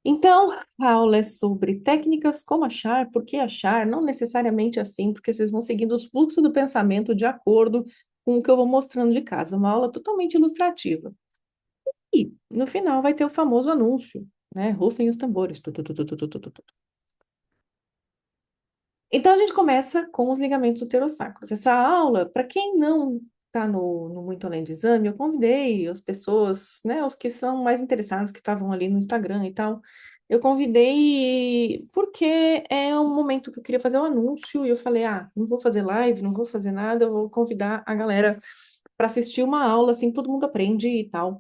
Então, a aula é sobre técnicas, como achar, por que achar, não necessariamente assim, porque vocês vão seguindo o fluxo do pensamento de acordo com o que eu vou mostrando de casa. Uma aula totalmente ilustrativa. E, no final, vai ter o famoso anúncio, né? Rufem os tambores. Tu, tu, tu, tu, tu, tu, tu, tu, tu. Então, a gente começa com os ligamentos uterossacros. Essa aula, para quem não está no Muito Além do Exame, eu convidei as pessoas, né, os que são mais interessados, que estavam ali no Instagram e tal, eu convidei porque é um momento que eu queria fazer um anúncio e eu falei, não vou fazer live, não vou fazer nada, eu vou convidar a galera para assistir uma aula, assim, todo mundo aprende e tal.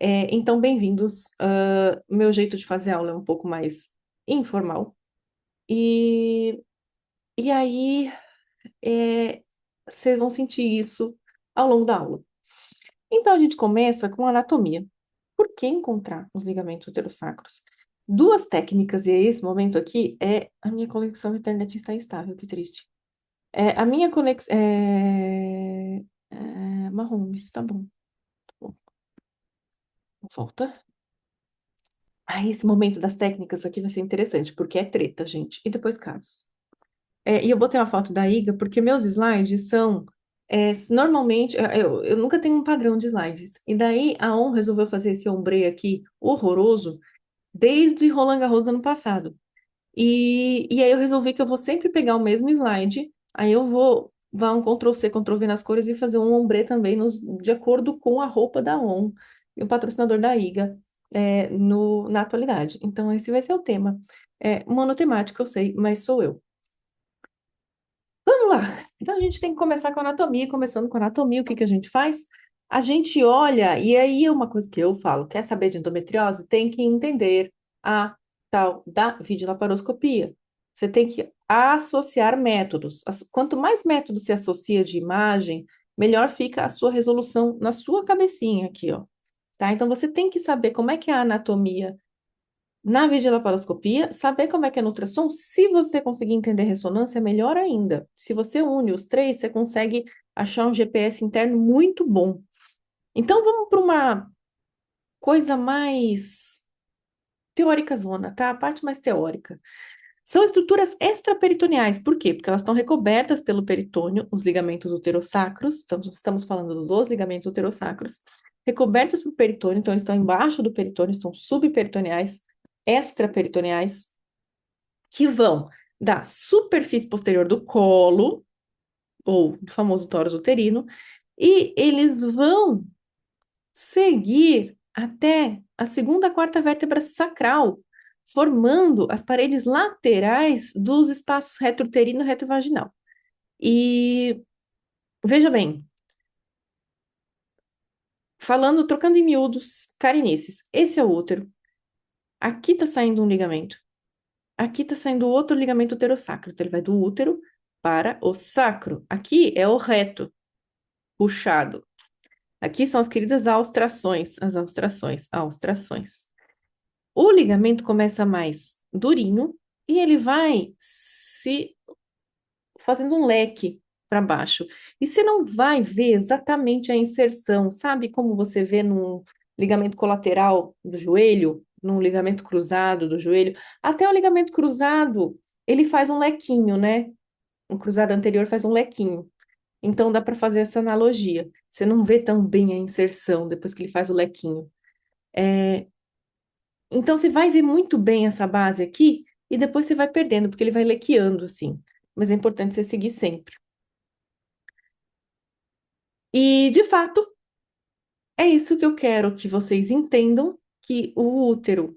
Então, bem-vindos. Meu jeito de fazer aula é um pouco mais informal. E, e aí vocês vão sentir isso ao longo da aula. Então, a gente começa com anatomia. Por que encontrar os ligamentos uterossacros? Duas técnicas, e esse momento aqui a minha conexão à internet está instável, que triste. A minha conexão. Marrom, isso tá bom. Tá bom. Volta. Esse momento das técnicas aqui vai ser interessante, porque é treta, gente. E depois casos. E eu botei uma foto da Iga porque meus slides são, normalmente, eu nunca tenho um padrão de slides. E daí a On resolveu fazer esse ombre aqui horroroso desde Roland Garros do ano passado. E aí eu resolvi que eu vou sempre pegar o mesmo slide, aí eu vou dar um Ctrl+C, Ctrl+V nas cores e fazer um ombre também de acordo com a roupa da On, e o patrocinador da Iga, na atualidade. Então esse vai ser o tema. Monotemático, eu sei, mas sou eu. Vamos lá. Então a gente tem que começar com a anatomia. Começando com a anatomia, o que que a gente faz? A gente olha, e aí é uma coisa que eu falo, quer saber de endometriose? Tem que entender a tal da videolaparoscopia. Você tem que associar métodos. Quanto mais métodos se associa de imagem, melhor fica a sua resolução na sua cabecinha aqui, ó. Tá? Então você tem que saber como é que é a anatomia na videolaparoscopia, saber como é que é no ultrassom, se você conseguir entender ressonância, é melhor ainda. Se você une os três, você consegue achar um GPS interno muito bom. Então, vamos para uma coisa mais teórica zona, tá? A parte mais teórica. São estruturas extraperitoneais. Por quê? Porque elas estão recobertas pelo peritônio, os ligamentos uterossacros. Estamos falando dos ligamentos uterossacros. Recobertas pelo peritônio, então eles estão embaixo do peritônio, estão subperitoneais, extraperitoneais, que vão da superfície posterior do colo, ou do famoso tórax uterino, e eles vão seguir até a segunda, quarta vértebra sacral, formando as paredes laterais dos espaços retrouterino e retrovaginal. E veja bem, trocando em miúdos, carinices, esse é o útero. Aqui está saindo um ligamento. Aqui está saindo outro ligamento uterossacro. Então, ele vai do útero para o sacro. Aqui é o reto, puxado. Aqui são as queridas austrações, austrações. O ligamento começa mais durinho e ele vai se fazendo um leque para baixo. E você não vai ver exatamente a inserção, sabe como você vê num ligamento colateral do joelho, num ligamento cruzado do joelho? Até o ligamento cruzado, ele faz um lequinho, né? O cruzado anterior faz um lequinho. Então dá para fazer essa analogia. Você não vê tão bem a inserção depois que ele faz o lequinho. Então você vai ver muito bem essa base aqui e depois você vai perdendo, porque ele vai lequeando assim. Mas é importante você seguir sempre. E, de fato, é isso que eu quero que vocês entendam, que o útero,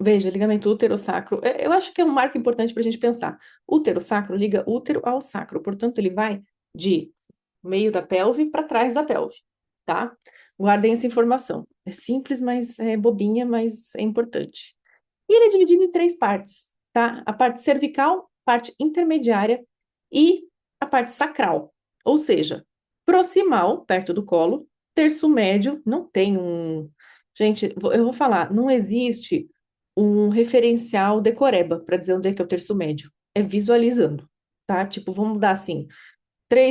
veja, ligamento útero-sacro, eu acho que é um marco importante para a gente pensar. Útero-sacro liga útero ao sacro, portanto, ele vai de meio da pelve para trás da pelve, tá? Guardem essa informação. É simples, mas é bobinha, mas é importante. E ele é dividido em três partes, tá? A parte cervical, parte intermediária e a parte sacral. Ou seja, proximal, perto do colo, terço médio, não tem um. Gente, eu vou falar, não existe um referencial decoreba para dizer onde é que é o terço médio. É visualizando, tá? Tipo, vamos dar assim: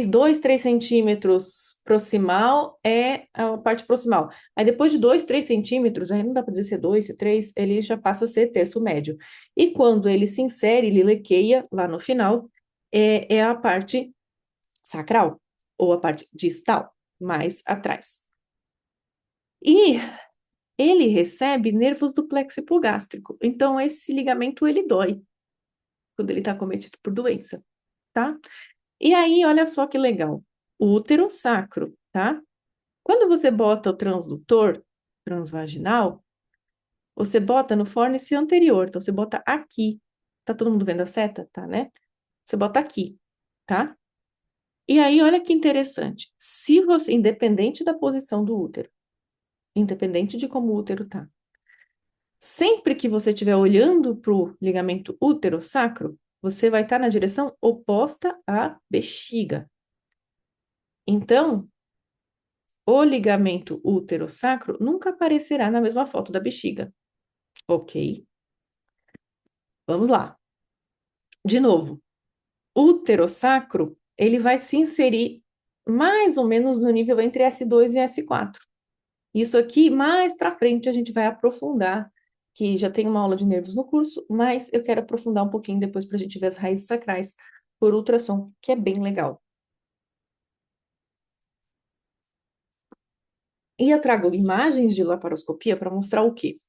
2, 3 centímetros proximal é a parte proximal. Aí depois de 2, 3 centímetros, aí não dá para dizer se é 2, se é 3, ele já passa a ser terço médio. E quando ele se insere, ele lequeia lá no final, é a parte sacral, ou a parte distal, mais atrás. E ele recebe nervos do plexo hipogástrico. Então, esse ligamento, ele dói quando ele está cometido por doença, tá? E aí, olha só que legal. O útero sacro, tá? Quando você bota o transdutor transvaginal, você bota no fórnice anterior. Então, você bota aqui. Tá todo mundo vendo a seta? Tá, né? Você bota aqui, tá? E aí, olha que interessante. Se você, independente da posição do útero, independente de como o útero tá, sempre que você estiver olhando para o ligamento útero-sacro, você vai estar na direção oposta à bexiga. Então, o ligamento útero-sacro nunca aparecerá na mesma foto da bexiga. Ok? Vamos lá. De novo, útero-sacro, ele vai se inserir mais ou menos no nível entre S2 e S4. Isso aqui, mais para frente, a gente vai aprofundar, que já tem uma aula de nervos no curso, mas eu quero aprofundar um pouquinho depois para a gente ver as raízes sacrais por ultrassom, que é bem legal. E eu trago imagens de laparoscopia para mostrar o quê?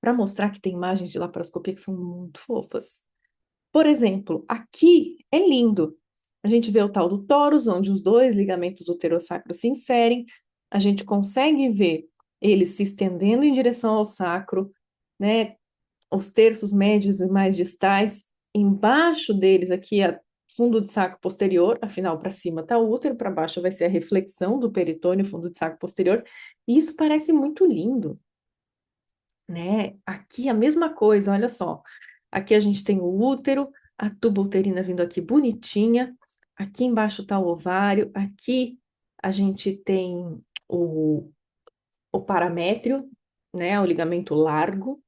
Para mostrar que tem imagens de laparoscopia que são muito fofas. Por exemplo, aqui é lindo. A gente vê o tal do torus, onde os dois ligamentos uterossacros se inserem. A gente consegue ver eles se estendendo em direção ao sacro, né? Os terços médios e mais distais. Embaixo deles, aqui, é fundo de saco posterior. Afinal, para cima está o útero, para baixo vai ser a reflexão do peritônio, fundo de saco posterior. E isso parece muito lindo, né? Aqui a mesma coisa, olha só. Aqui a gente tem o útero, a tuba uterina vindo aqui bonitinha. Aqui embaixo está o ovário. Aqui a gente tem o paramétrio, né? O ligamento largo.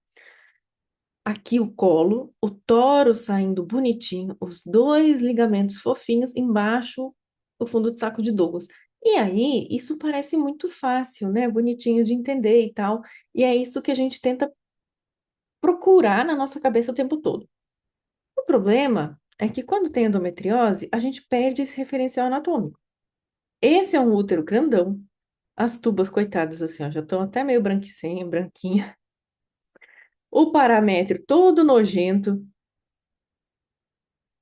Aqui o colo, o toro saindo bonitinho, os dois ligamentos fofinhos, embaixo o fundo de saco de Douglas. E aí, isso parece muito fácil, né? Bonitinho de entender e tal. E é isso que a gente tenta procurar na nossa cabeça o tempo todo. O problema é que quando tem endometriose, a gente perde esse referencial anatômico. Esse é um útero grandão, as tubas, coitadas, assim, ó, já estão até meio branquicinha, branquinha. O paramétrio todo nojento.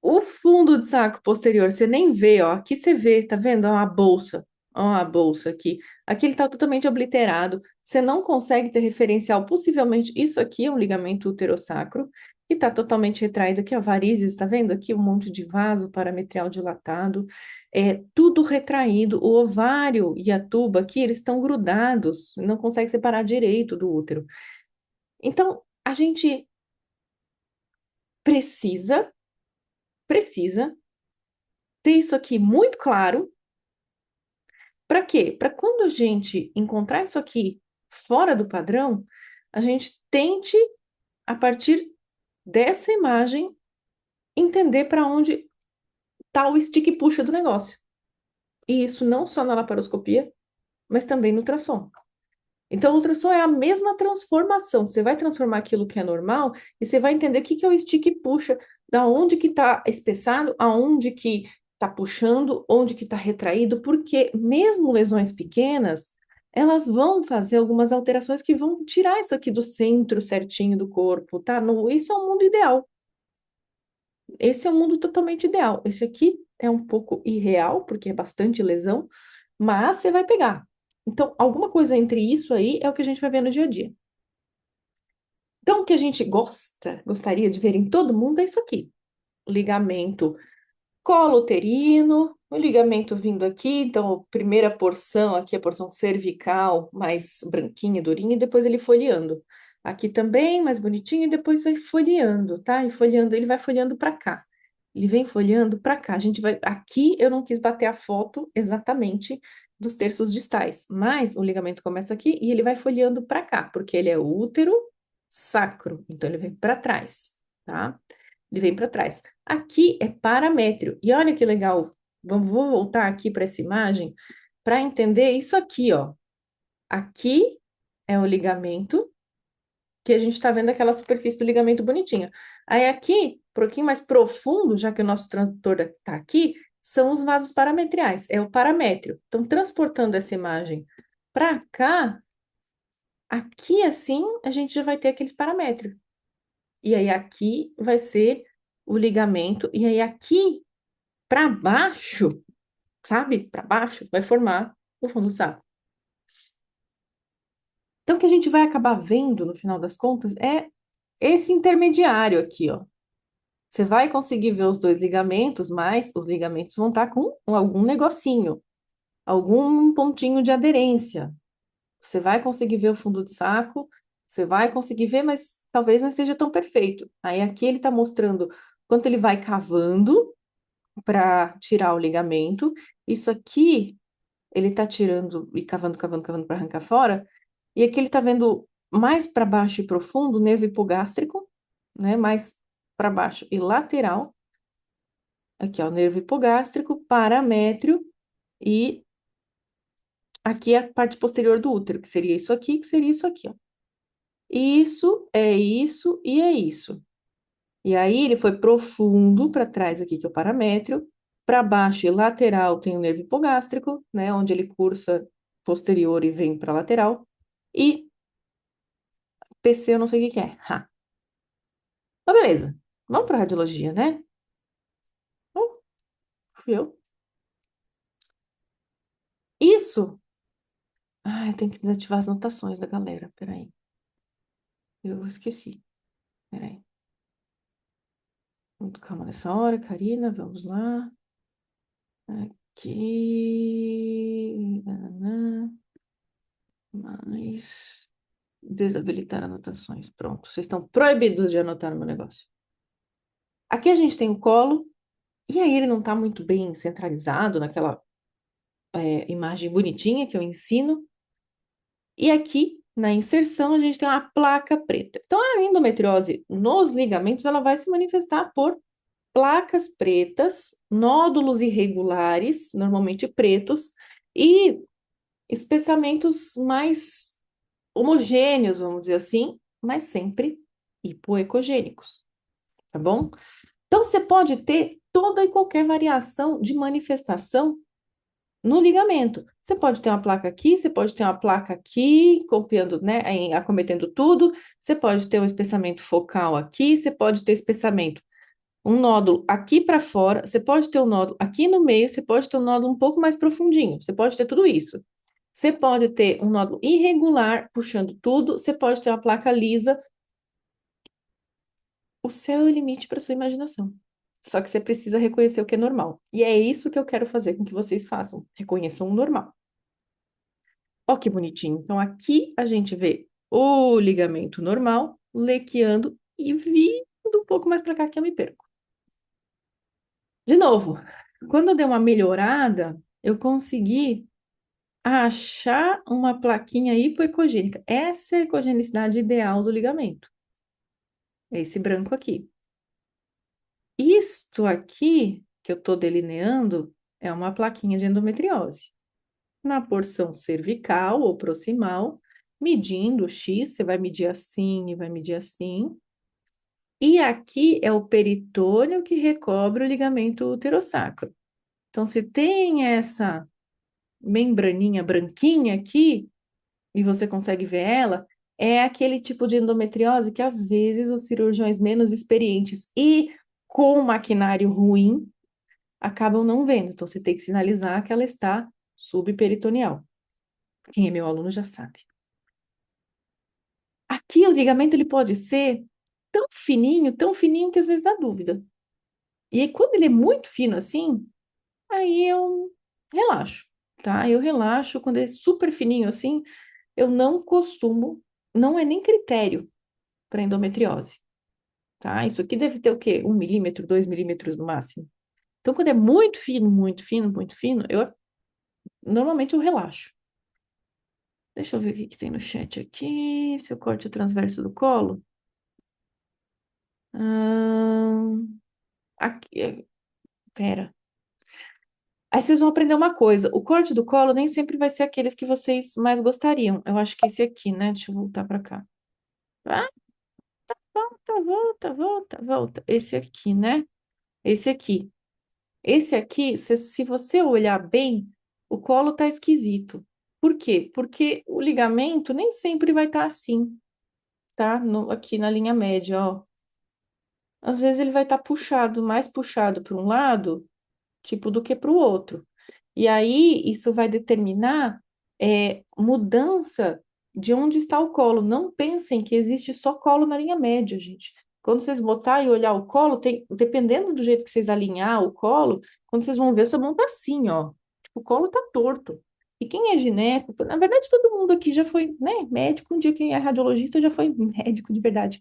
O fundo de saco posterior, você nem vê, ó. Aqui você vê, tá vendo? Ó, a bolsa. Ó, a bolsa aqui. Aqui ele tá totalmente obliterado. Você não consegue ter referencial. Possivelmente, isso aqui é um ligamento uterossacro, que tá totalmente retraído aqui, ó. Varizes, tá vendo? Aqui um monte de vaso parametrial dilatado. É tudo retraído. O ovário e a tuba aqui, eles estão grudados. Não consegue separar direito do útero. Então, a gente precisa, precisa ter isso aqui muito claro. Para quê? Para quando a gente encontrar isso aqui fora do padrão, a gente tente, a partir dessa imagem, entender para onde está o stick e puxa do negócio. E isso não só na laparoscopia, mas também no ultrassom. Então, o ultrassom é a mesma transformação. Você vai transformar aquilo que é normal e você vai entender o que que é o stick e puxa, da onde que está espessado, aonde que está puxando, onde que está retraído, porque mesmo lesões pequenas, elas vão fazer algumas alterações que vão tirar isso aqui do centro certinho do corpo, tá? Isso é um mundo ideal. Esse é um mundo totalmente ideal. Esse aqui é um pouco irreal, porque é bastante lesão, mas você vai pegar. Então, alguma coisa entre isso aí é o que a gente vai ver no dia a dia. Então, o que a gente gostaria de ver em todo mundo é isso aqui: o ligamento colo-uterino, o ligamento vindo aqui, então, a primeira porção aqui, a porção cervical, mais branquinha, durinha, e depois ele folheando. Aqui também, mais bonitinho, e depois vai folheando, tá? E folheando, ele vai folheando para cá. Ele vem folheando para cá. A gente vai. Aqui eu não quis bater a foto exatamente dos terços distais, mas o ligamento começa aqui e ele vai folheando para cá, porque ele é útero sacro, então ele vem para trás, tá? Ele vem para trás. Aqui é paramétrio. E olha que legal Vou voltar aqui para essa imagem para entender isso aqui, ó. Aqui é o ligamento, que a gente está vendo aquela superfície do ligamento bonitinha. Aí aqui, um pouquinho mais profundo, já que o nosso transdutor está aqui, são os vasos parametriais, é o paramétrio. Então, transportando essa imagem para cá, aqui assim, a gente já vai ter aqueles paramétrios. E aí aqui vai ser o ligamento, e aí aqui para baixo, sabe? Para baixo, vai formar o fundo do saco. Então, o que a gente vai acabar vendo, no final das contas, é esse intermediário aqui, ó. Você vai conseguir ver os dois ligamentos, mas os ligamentos vão estar com algum negocinho, algum pontinho de aderência. Você vai conseguir ver o fundo de saco, você vai conseguir ver, mas talvez não esteja tão perfeito. Aí aqui ele está mostrando quanto ele vai cavando para tirar o ligamento. Isso aqui ele está tirando e cavando, cavando, cavando para arrancar fora. E aqui ele está vendo mais para baixo e profundo, o nervo hipogástrico, né? Mais para baixo e lateral. Aqui, ó, nervo hipogástrico, paramétrio e aqui é a parte posterior do útero, que seria isso aqui, que seria isso aqui, ó. Isso e é isso. E aí ele foi profundo para trás aqui, que é o paramétrio, para baixo e lateral tem o nervo hipogástrico, né, onde ele cursa posterior e vem para lateral. E PC eu não sei o que que é. Ha. Mas beleza. Vamos para radiologia, né? Fui eu. Isso. Ah, eu tenho que desativar as anotações da galera. Peraí. Eu esqueci. Peraí. Muito calma nessa hora, Karina. Vamos lá. Aqui. Nananã. Mais. Desabilitar anotações. Pronto. Vocês estão proibidos de anotar no meu negócio. Aqui a gente tem o colo. E aí ele não está muito bem centralizado naquela imagem bonitinha que eu ensino. E aqui, na inserção, a gente tem uma placa preta. Então, a endometriose nos ligamentos, ela vai se manifestar por placas pretas, nódulos irregulares, normalmente pretos, e espessamentos mais homogêneos, vamos dizer assim, mas sempre hipoecogênicos, tá bom? Então, você pode ter toda e qualquer variação de manifestação no ligamento. Você pode ter uma placa aqui, você pode ter uma placa aqui, copiando, né, acometendo tudo. Você pode ter um espessamento focal aqui, você pode ter espessamento, um nódulo aqui para fora, você pode ter um nódulo aqui no meio, você pode ter um nódulo um pouco mais profundinho, você pode ter tudo isso. Você pode ter um nódulo irregular puxando tudo, você pode ter uma placa lisa. O céu é o limite para sua imaginação. Só que você precisa reconhecer o que é normal. E é isso que eu quero fazer com que vocês façam. Reconheçam o normal. Ó, que bonitinho. Então, aqui a gente vê o ligamento normal, lequeando e vindo um pouco mais para cá que eu me perco. De novo, quando eu dei uma melhorada, eu consegui achar uma plaquinha hipoecogênica. Essa é a ecogenicidade ideal do ligamento. É esse branco aqui. Isto aqui, que eu estou delineando, é uma plaquinha de endometriose. Na porção cervical ou proximal, medindo o X, você vai medir assim e vai medir assim. E aqui é o peritônio que recobre o ligamento uterossacro. Então, se tem essa membraninha branquinha aqui, e você consegue ver ela, é aquele tipo de endometriose que às vezes os cirurgiões menos experientes e com maquinário ruim acabam não vendo. Então, você tem que sinalizar que ela está subperitoneal. Quem é meu aluno já sabe. Aqui o ligamento ele pode ser tão fininho que às vezes dá dúvida. E aí, quando ele é muito fino assim, aí eu relaxo, tá? Eu relaxo. Quando é super fininho assim, eu não costumo, não é nem critério para endometriose, tá? Isso aqui deve ter o quê? 1 milímetro, 2 milímetros no máximo. Então, quando é muito fino, muito fino, muito fino, eu normalmente eu relaxo. Deixa eu ver o que que tem no chat aqui. Se eu corte o transverso do colo. Aqui, pera. Aí vocês vão aprender uma coisa: o corte do colo nem sempre vai ser aqueles que vocês mais gostariam. Eu acho que esse aqui, né? Deixa eu voltar pra cá. Ah, volta, volta, volta, volta. Esse aqui, né? Esse aqui. Esse aqui, se você olhar bem, o colo tá esquisito. Por quê? Porque o ligamento nem sempre vai estar assim, tá? Aqui na linha média, ó. Às vezes ele vai estar puxado, mais puxado para um lado, tipo, do que para o outro. E aí, isso vai determinar mudança de onde está o colo. Não pensem que existe só colo na linha média, gente. Quando vocês botar e olhar o colo, dependendo do jeito que vocês alinhar o colo, quando vocês vão ver, sua mão tá assim, ó. Tipo, o colo tá torto. E quem é gineco, na verdade, todo mundo aqui já foi, né, médico. Um dia quem é radiologista já foi médico de verdade.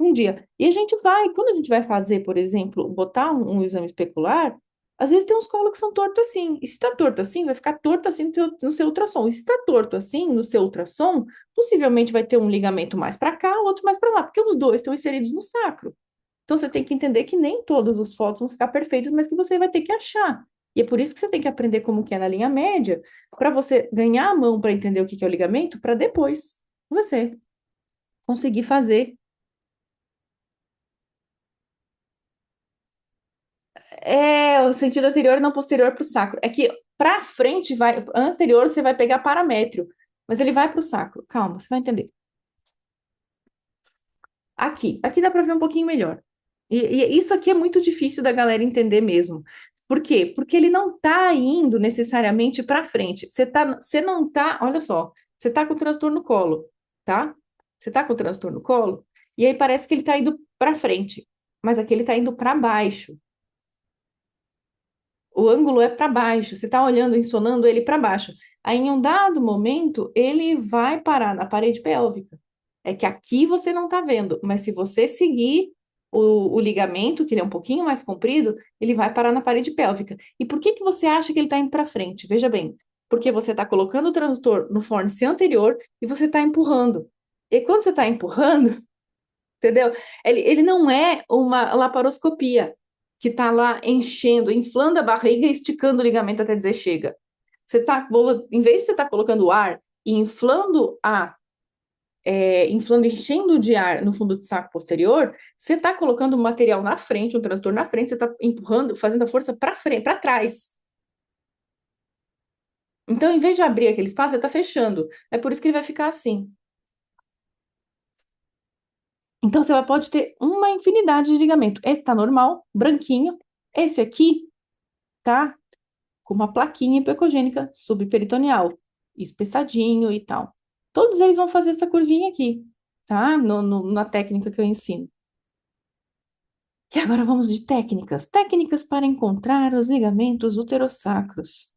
Um dia. E a gente vai, quando a gente vai fazer, por exemplo, botar um exame especular, às vezes tem uns colos que são tortos assim. E se tá torto assim, vai ficar torto assim no seu ultrassom. E se tá torto assim no seu ultrassom, possivelmente vai ter um ligamento mais para cá, outro mais para lá, porque os dois estão inseridos no sacro. Então você tem que entender que nem todas as fotos vão ficar perfeitas, mas que você vai ter que achar. E é por isso que você tem que aprender como que é na linha média, para você ganhar a mão para entender o que que é o ligamento, para depois você conseguir fazer. É o sentido anterior e não posterior para o sacro. É que para frente vai, anterior você vai pegar paramétrio, mas ele vai para o sacro. Calma, você vai entender. Aqui dá para ver um pouquinho melhor. E isso aqui é muito difícil da galera entender mesmo. Por quê? Porque ele não está indo necessariamente para frente. Você não tá, olha só, você tá com transtorno colo, tá? Você tá com transtorno colo, e aí parece que ele está indo para frente, mas aqui ele está indo para baixo. O ângulo é para baixo, você está olhando, ensonando ele para baixo. Aí, em um dado momento, ele vai parar na parede pélvica. É que aqui você não está vendo, mas se você seguir o ligamento, que ele é um pouquinho mais comprido, ele vai parar na parede pélvica. E por que que você acha que ele está indo para frente? Veja bem, porque você está colocando o transtor no fórnice anterior e você está empurrando. E quando você está empurrando, entendeu? Ele não é uma laparoscopia que está lá enchendo, inflando a barriga e esticando o ligamento até dizer chega. Em vez de você estar colocando o ar e inflando, enchendo de ar no fundo do saco posterior, você está colocando o material na frente, um transtorno na frente, você está empurrando, fazendo a força para frente, para trás. Então, em vez de abrir aquele espaço, você está fechando. É por isso que ele vai ficar assim. Então, você pode ter uma infinidade de ligamento. Esse está normal, branquinho. Esse aqui tá com uma plaquinha hipocogênica subperitoneal, espessadinho e tal. Todos eles vão fazer essa curvinha aqui, tá? Na técnica que eu ensino. E agora vamos de técnicas. Técnicas para encontrar os ligamentos uterossacros.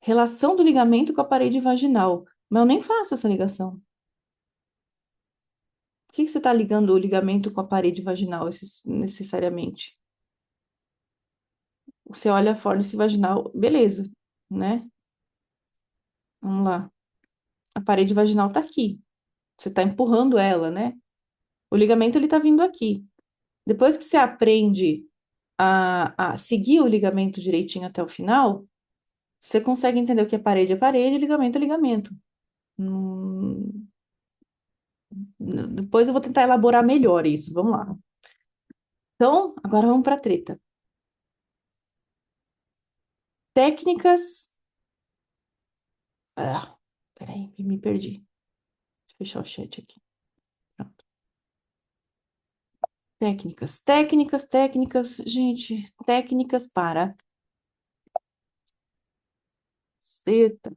Relação do ligamento com a parede vaginal. Mas eu nem faço essa ligação. Por que que você está ligando o ligamento com a parede vaginal necessariamente? Você olha a fórnice vaginal, beleza, né? Vamos lá. A parede vaginal está aqui. Você está empurrando ela, né? O ligamento ele está vindo aqui. Depois que você aprende a seguir o ligamento direitinho até o final, você consegue entender o que é parede, ligamento é ligamento. Hum, Depois eu vou tentar elaborar melhor isso. Vamos lá. Então, agora vamos para a treta. Técnicas. Ah, peraí, me perdi. Deixa eu fechar o chat aqui. Pronto. Técnicas, técnicas, técnicas. Gente, técnicas para. Seta.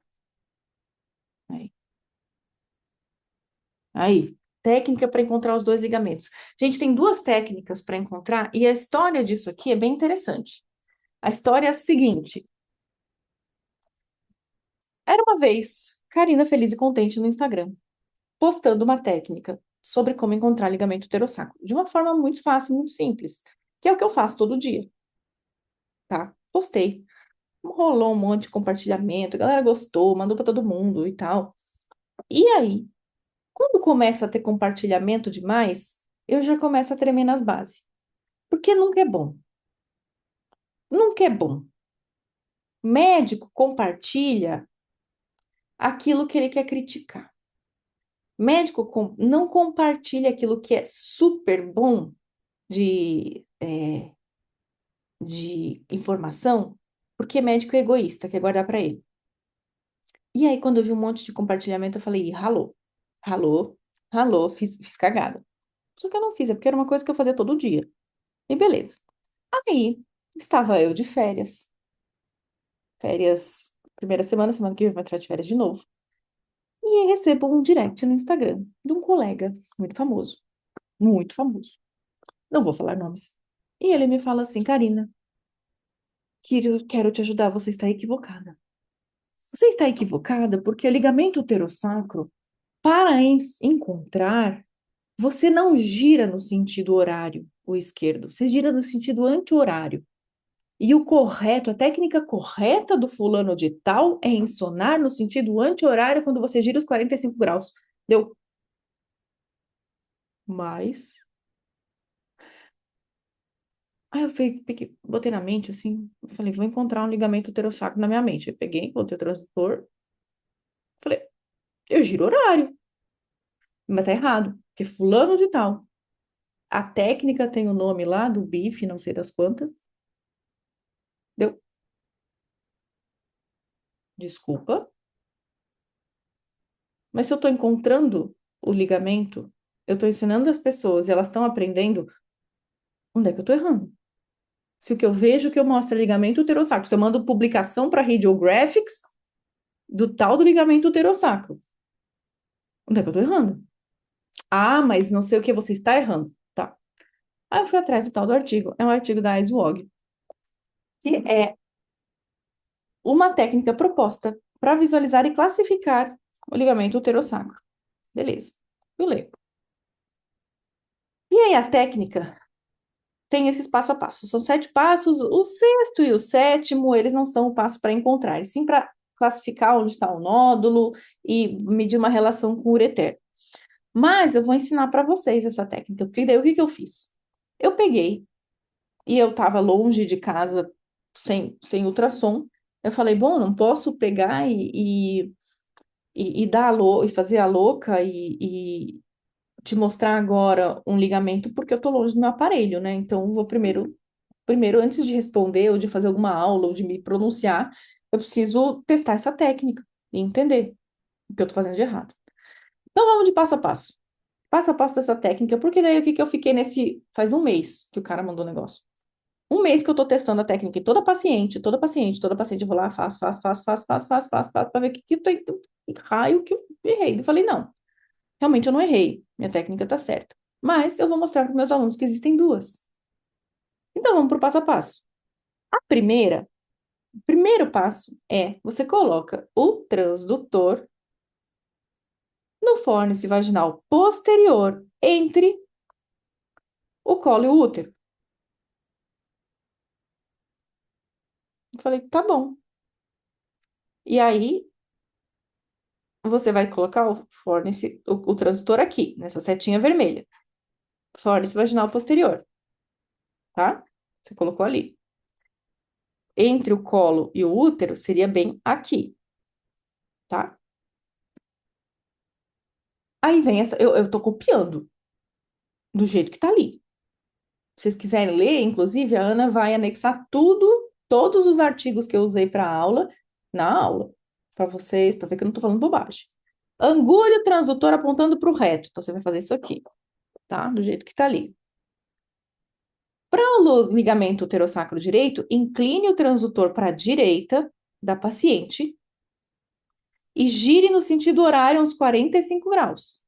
Aí. Aí, técnica para encontrar os dois ligamentos. Gente, tem duas técnicas para encontrar, e a história disso aqui é bem interessante. A história é a seguinte: era uma vez Karina feliz e contente no Instagram, postando uma técnica sobre como encontrar ligamento uterossacro, de uma forma muito fácil, muito simples, que é o que eu faço todo dia, tá? Postei. Rolou um monte de compartilhamento, a galera gostou, mandou para todo mundo e tal. E aí, quando começa a ter compartilhamento demais, eu já começo a tremer nas bases. Porque nunca é bom. nunca é bom. Médico compartilha aquilo que ele quer criticar. Médico não compartilha aquilo que é super bom de informação, porque médico é egoísta, quer guardar para ele. E aí, quando eu vi um monte de compartilhamento, eu falei, ralou, ralou, ralou, fiz cagada. Só que eu não fiz, é porque era uma coisa que eu fazia todo dia. E beleza. Aí, estava eu de férias, primeira semana, semana que vem vai entrar de férias de novo. E aí recebo um direct no Instagram de um colega muito famoso, muito famoso. Não vou falar nomes. E ele me fala assim, Karina, quero te ajudar, você está equivocada. Você está equivocada porque o ligamento uterossacro, para encontrar, você não gira no sentido horário, o esquerdo, você gira no sentido anti-horário. E o correto, a técnica correta do fulano de tal é ensonar no sentido anti-horário quando você gira os 45 graus. Deu mais. Aí eu botei na mente assim, falei, vou encontrar um ligamento uterossacro na minha mente. Eu peguei, botei o transdutor, falei, eu giro horário, mas tá errado, porque fulano de tal. A técnica tem o nome lá do bife, não sei das quantas. Deu, desculpa, mas se eu tô encontrando o ligamento, eu tô ensinando as pessoas e elas estão aprendendo, onde é que eu tô errando? Se o que eu vejo que eu mostro é ligamento uterossacro, se eu mando publicação para Radiographics do tal do ligamento uterossacro, onde é que eu tô errando? Ah, mas não sei o que você está errando. Tá. Aí eu fui atrás do tal do artigo. É um artigo da ISWOG, que é uma técnica proposta para visualizar e classificar o ligamento uterossacro. Beleza. Eu leio. E aí a técnica tem esses passo a passo. São 7 passos. O sexto e o sétimo, eles não são o passo para encontrar, e sim para classificar onde está o nódulo e medir uma relação com o ureter. Mas eu vou ensinar para vocês essa técnica, porque daí o que que eu fiz? Eu peguei e eu estava longe de casa sem ultrassom. Eu falei, bom, não posso pegar e dar e fazer a louca e te mostrar agora um ligamento porque eu tô longe do meu aparelho, né? Então, eu vou primeiro, antes de responder ou de fazer alguma aula ou de me pronunciar, eu preciso testar essa técnica e entender o que eu tô fazendo de errado. Então, vamos de passo a passo. Passo a passo dessa técnica, porque daí o que que eu fiquei nesse. Faz um mês que o cara mandou o negócio. Um mês que eu tô testando a técnica e toda paciente, eu vou lá, faço, pra ver que raio que eu errei. Eu falei, não, realmente eu não errei, minha técnica tá certa. Mas eu vou mostrar para meus alunos que existem duas. Então vamos pro passo a passo. O primeiro passo é você coloca o transdutor no fórnice vaginal posterior entre o colo e o útero. Eu falei, tá bom. E aí você vai colocar o fórnice, o transdutor aqui, nessa setinha vermelha. Fórnice vaginal posterior, tá? Você colocou ali. Entre o colo e o útero seria bem aqui, tá? Aí vem essa, eu tô copiando do jeito que tá ali. Se vocês quiserem ler, inclusive, a Ana vai anexar tudo, todos os artigos que eu usei para aula, na aula, para vocês, para ver que eu não tô falando bobagem. Angulho transdutor apontando para o reto. Então, você vai fazer isso aqui, tá? Do jeito que tá ali. Para o ligamento uterossacro direito, incline o transdutor para a direita da paciente e gire no sentido horário uns 45 graus.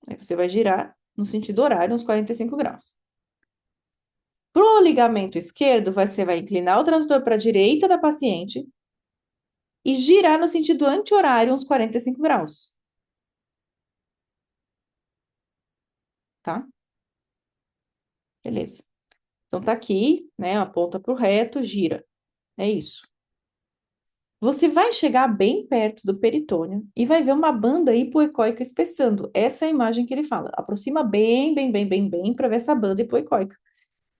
Aí você vai girar no sentido horário uns 45 graus. Para o ligamento esquerdo, você vai inclinar o transdutor para a direita da paciente e girar no sentido anti-horário uns 45 graus, tá? Beleza. Então tá aqui, né? Aponta para o reto, gira. É isso. Você vai chegar bem perto do peritônio e vai ver uma banda hipoecóica espessando. Essa é a imagem que ele fala. Aproxima bem para ver essa banda hipoecóica.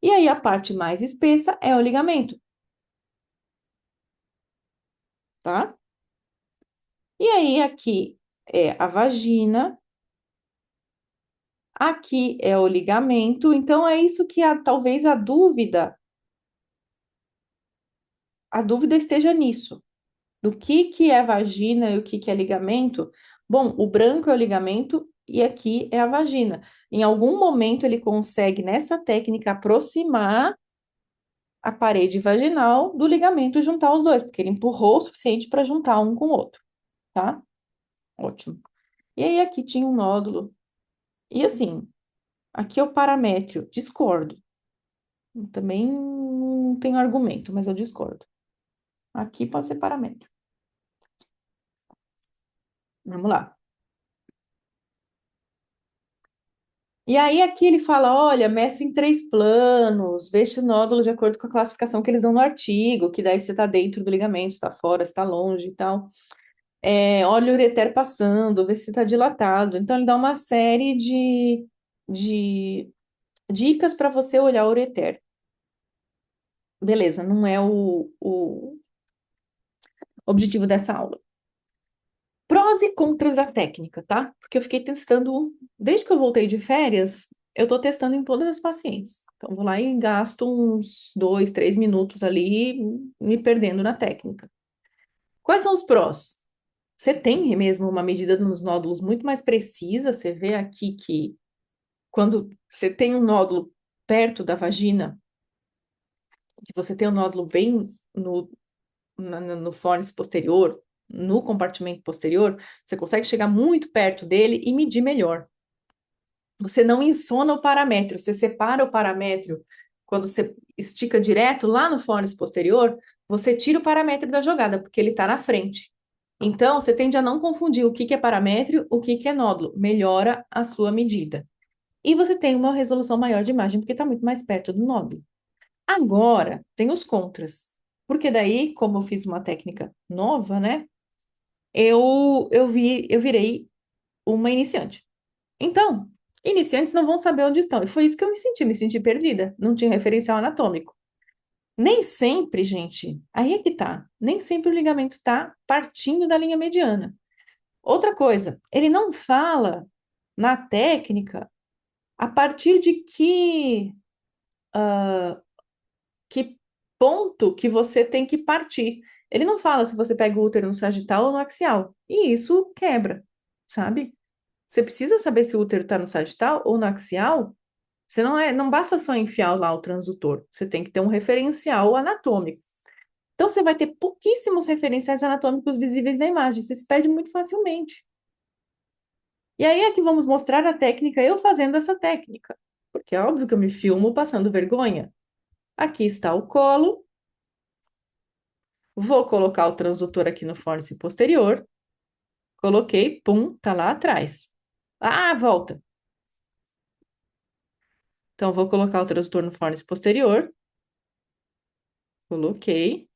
E aí a parte mais espessa é o ligamento, tá? E aí aqui é a vagina, aqui é o ligamento. Então é isso que talvez a dúvida esteja nisso. Do que é vagina e o que é ligamento? Bom, o branco é o ligamento e aqui é a vagina. Em algum momento ele consegue, nessa técnica, aproximar a parede vaginal do ligamento e juntar os dois, porque ele empurrou o suficiente para juntar um com o outro, tá? Ótimo. E aí aqui tinha um nódulo. E assim, aqui é o paramétrio. Discordo. Também não tenho argumento, mas eu discordo. Aqui pode ser paramétrio. Vamos lá. E aí aqui ele fala, olha, meça em 3 planos, veja o nódulo de acordo com a classificação que eles dão no artigo, que daí você está dentro do ligamento, está fora, está longe e tal. Olha o ureter passando, vê se está dilatado. Então ele dá uma série de dicas para você olhar o ureter. Beleza, não é o objetivo dessa aula. Prós e contras da técnica, tá? Porque eu fiquei testando, desde que eu voltei de férias, eu tô testando em todas as pacientes. Então, eu vou lá e gasto uns 2, 3 minutos ali me perdendo na técnica. Quais são os prós? Você tem mesmo uma medida nos nódulos muito mais precisa. Você vê aqui que quando você tem um nódulo perto da vagina, que você tem um nódulo bem no fórnix posterior, no compartimento posterior, você consegue chegar muito perto dele e medir melhor. Você não insona o paramétrio, você separa o paramétrio. Quando você estica direto lá no fórnix posterior, você tira o paramétrio da jogada, porque ele está na frente. Então, você tende a não confundir o que que é paramétrio, o que que é nódulo. Melhora a sua medida. E você tem uma resolução maior de imagem, porque está muito mais perto do nódulo. Agora, tem os contras. Porque daí, como eu fiz uma técnica nova, né? Eu virei uma iniciante. Então, iniciantes não vão saber onde estão. E foi isso que eu me senti perdida. Não tinha referencial anatômico. Nem sempre, gente, aí é que tá. Nem sempre o ligamento tá partindo da linha mediana. Outra coisa, ele não fala na técnica a partir de que ponto que você tem que partir. Ele não fala se você pega o útero no sagital ou no axial. E isso quebra, sabe? Você precisa saber se o útero está no sagital ou no axial. Você não basta só enfiar lá o transdutor. Você tem que ter um referencial anatômico. Então você vai ter pouquíssimos referenciais anatômicos visíveis na imagem. Você se perde muito facilmente. E aí é que vamos mostrar a técnica, eu fazendo essa técnica. Porque é óbvio que eu me filmo passando vergonha. Aqui está o colo. Vou colocar o transdutor aqui no fórnix posterior. Coloquei, pum, tá lá atrás. Ah, volta. Então, vou colocar o transdutor no fórnix posterior. Coloquei.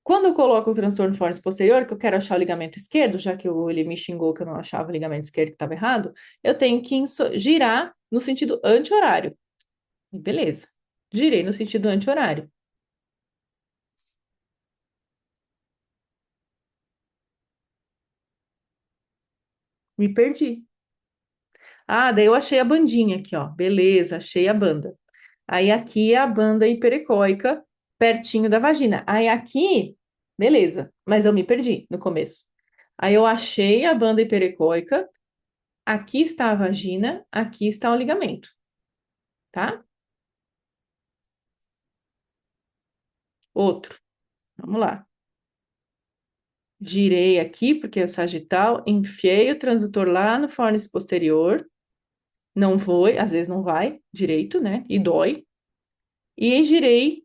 Quando eu coloco o transtorno fórnix posterior, que eu quero achar o ligamento esquerdo, já que ele me xingou que eu não achava o ligamento esquerdo que estava errado, eu tenho que girar no sentido anti-horário. E beleza. Girei no sentido anti-horário. Me perdi. Ah, daí eu achei a bandinha aqui, ó. Beleza, achei a banda. Aí aqui é a banda hiperecóica, pertinho da vagina. Aí aqui, beleza, mas eu me perdi no começo. Aí eu achei a banda hiperecóica, aqui está a vagina, aqui está o ligamento, tá? Outro, vamos lá. Girei aqui, porque é sagital, enfiei o transdutor lá no fórnix posterior, não foi, às vezes não vai direito, né? E dói. E girei,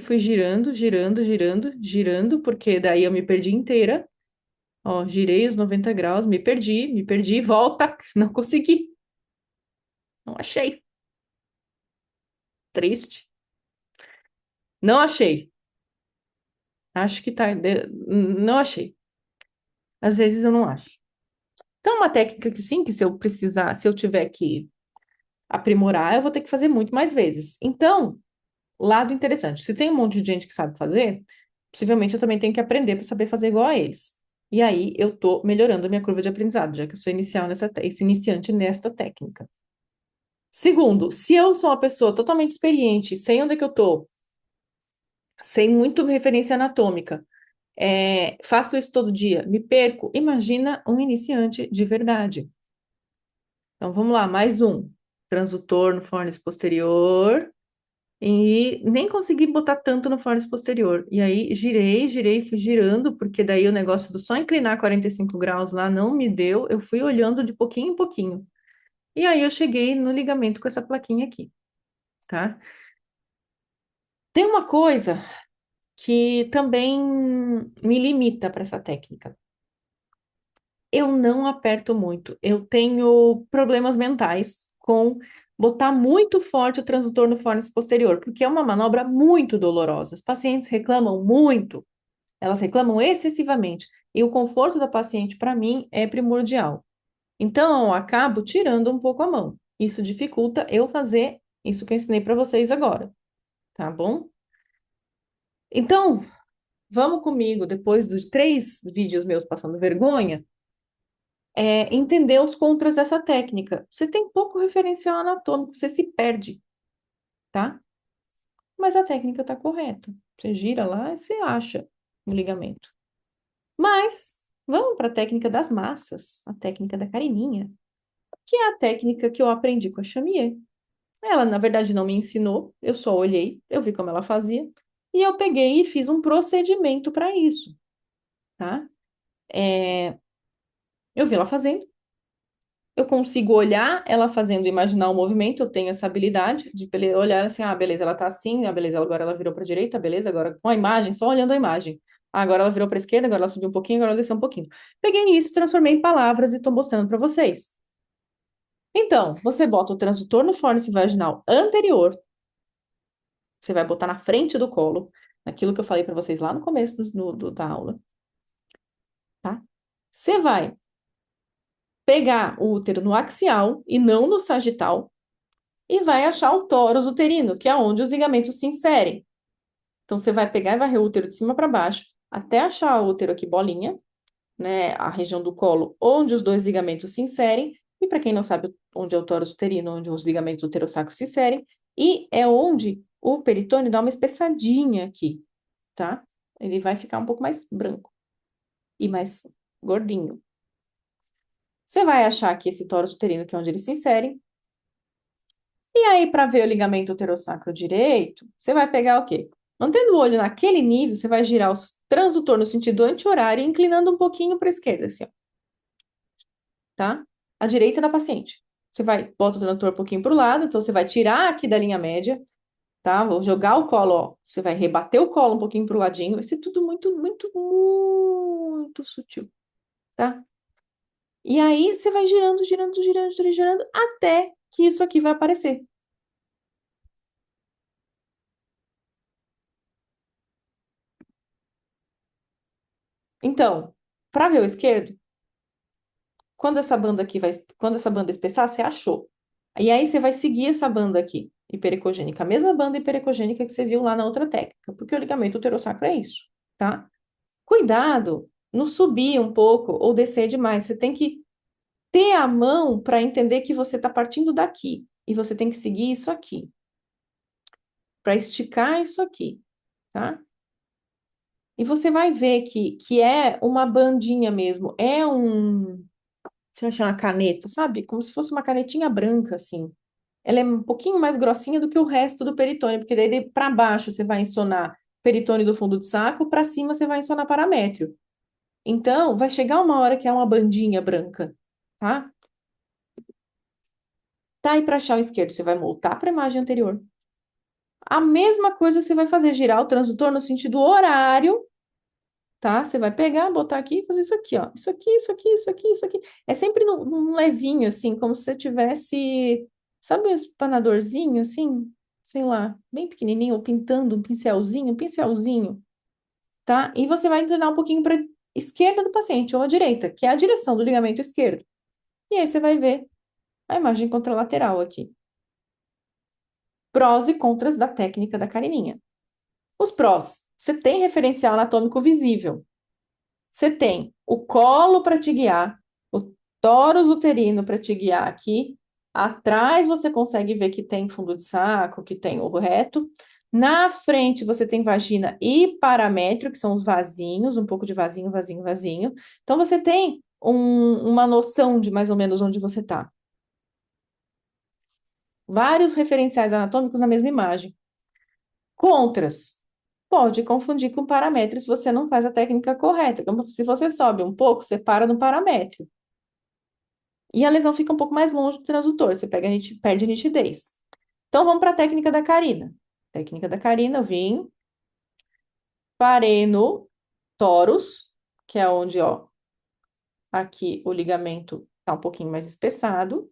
fui girando, girando, girando, girando, porque daí eu me perdi inteira. Ó, girei os 90 graus, me perdi, volta, não consegui, não achei. Triste. Não achei. Acho que tá, não achei. Às vezes eu não acho. Então, uma técnica que sim, que se eu precisar, se eu tiver que aprimorar, eu vou ter que fazer muito mais vezes. Então, lado interessante, se tem um monte de gente que sabe fazer, possivelmente eu também tenho que aprender para saber fazer igual a eles. E aí eu tô melhorando a minha curva de aprendizado, já que eu sou iniciante nesta técnica. Segundo, se eu sou uma pessoa totalmente experiente, sei onde é que eu tô, sei muito referência anatômica, faço isso todo dia, me perco, imagina um iniciante de verdade. Então vamos lá, mais um. Transdutor no fórnix posterior. E nem consegui botar tanto no fórnix posterior. E aí girei, fui girando, porque daí o negócio do só inclinar 45 graus lá não me deu. Eu fui olhando de pouquinho em pouquinho. E aí eu cheguei no ligamento com essa plaquinha aqui, tá? Tem uma coisa que também me limita para essa técnica. Eu não aperto muito. Eu tenho problemas mentais com botar muito forte o transdutor no fórnix posterior, porque é uma manobra muito dolorosa. As pacientes reclamam muito, elas reclamam excessivamente, e o conforto da paciente, para mim, é primordial. Então, eu acabo tirando um pouco a mão. Isso dificulta eu fazer isso que eu ensinei para vocês agora, tá bom? Então, vamos comigo, depois dos 3 vídeos meus passando vergonha, entender os contras dessa técnica. Você tem pouco referencial anatômico, você se perde, tá? Mas a técnica está correta. Você gira lá e você acha o ligamento. Mas vamos para a técnica das massas, a técnica da carininha, que é a técnica que eu aprendi com a Chamier. Ela, na verdade, não me ensinou, eu só olhei, eu vi como ela fazia, e eu peguei e fiz um procedimento para isso, tá? É, eu vi ela fazendo, eu consigo olhar ela fazendo, imaginar o movimento, eu tenho essa habilidade de olhar assim, ah, beleza, ela tá assim, ah, beleza, agora ela virou para a direita, beleza, agora com a imagem, só olhando a imagem. Ah, agora ela virou para a esquerda, agora ela subiu um pouquinho, agora ela desceu um pouquinho. Peguei isso, transformei em palavras e estou mostrando para vocês. Então, você bota o transdutor no fórnix vaginal anterior, você vai botar na frente do colo, naquilo que eu falei para vocês lá no começo da aula, tá? Você vai pegar o útero no axial e não no sagital, e vai achar o tórus uterino, que é onde os ligamentos se inserem. Então, você vai pegar e varrer o útero de cima para baixo, até achar o útero aqui bolinha, né, a região do colo onde os dois ligamentos se inserem, e para quem não sabe onde é o tórus uterino, onde os ligamentos uterossacros se inserem, e é onde o peritônio dá uma espessadinha aqui, tá? Ele vai ficar um pouco mais branco e mais gordinho. Você vai achar aqui esse tórus uterino, que é onde eles se inserem, e aí, para ver o ligamento uterossacro direito, você vai pegar o quê? Mantendo o olho naquele nível, você vai girar o transdutor no sentido anti-horário, inclinando um pouquinho para a esquerda, assim, ó, tá? À direita da paciente. Você vai, bota o transdutor um pouquinho para o lado, então você vai tirar aqui da linha média, tá? Vou jogar o colo, ó. Você vai rebater o colo um pouquinho para o ladinho. Vai ser tudo muito, muito, muito sutil, tá? E aí você vai girando, girando, girando, girando, girando, até que isso aqui vai aparecer. Então, para ver o esquerdo, quando essa banda espessar, você achou. E aí você vai seguir essa banda aqui, hipericogênica, a mesma banda hipericogênica que você viu lá na outra técnica, porque o ligamento uterossacro é isso, tá? Cuidado, não subir um pouco ou descer demais. Você tem que ter a mão para entender que você está partindo daqui e você tem que seguir isso aqui, para esticar isso aqui, tá? E você vai ver que é uma bandinha mesmo, é um, se eu achar uma caneta, sabe? Como se fosse uma canetinha branca, assim. Ela é um pouquinho mais grossinha do que o resto do peritônio, porque daí para baixo você vai ensinar peritônio do fundo do saco, para cima você vai ensinar paramétrio. Então, vai chegar uma hora que é uma bandinha branca, tá? Tá aí para achar o esquerdo, você vai voltar para a imagem anterior. A mesma coisa você vai fazer, girar o transdutor no sentido horário, tá? Você vai pegar, botar aqui e fazer isso aqui, ó. Isso aqui, isso aqui, isso aqui, isso aqui. É sempre num levinho, assim, como se você tivesse, sabe, um espanadorzinho, assim, sei lá, bem pequenininho, ou pintando um pincelzinho, tá? E você vai inclinar um pouquinho para esquerda do paciente, ou à direita, que é a direção do ligamento esquerdo. E aí você vai ver a imagem contralateral aqui. Prós e contras da técnica da Carininha. Os prós, você tem referencial anatômico visível. Você tem o colo para te guiar, o tórus uterino para te guiar aqui. Atrás você consegue ver que tem fundo de saco, que tem o reto. Na frente você tem vagina e paramétrio, que são os vasinhos, um pouco de vasinho, vasinho, vasinho. Então você tem uma noção de mais ou menos onde você está. Vários referenciais anatômicos na mesma imagem. Contras. Pode confundir com paramétro se você não faz a técnica correta. Como se você sobe um pouco, você para no paramétrio. E a lesão fica um pouco mais longe do transdutor, você perde a nitidez. Então vamos para a técnica da Carina. Técnica da Carina, eu vim, parei no torus, que é onde, ó, aqui o ligamento tá um pouquinho mais espessado.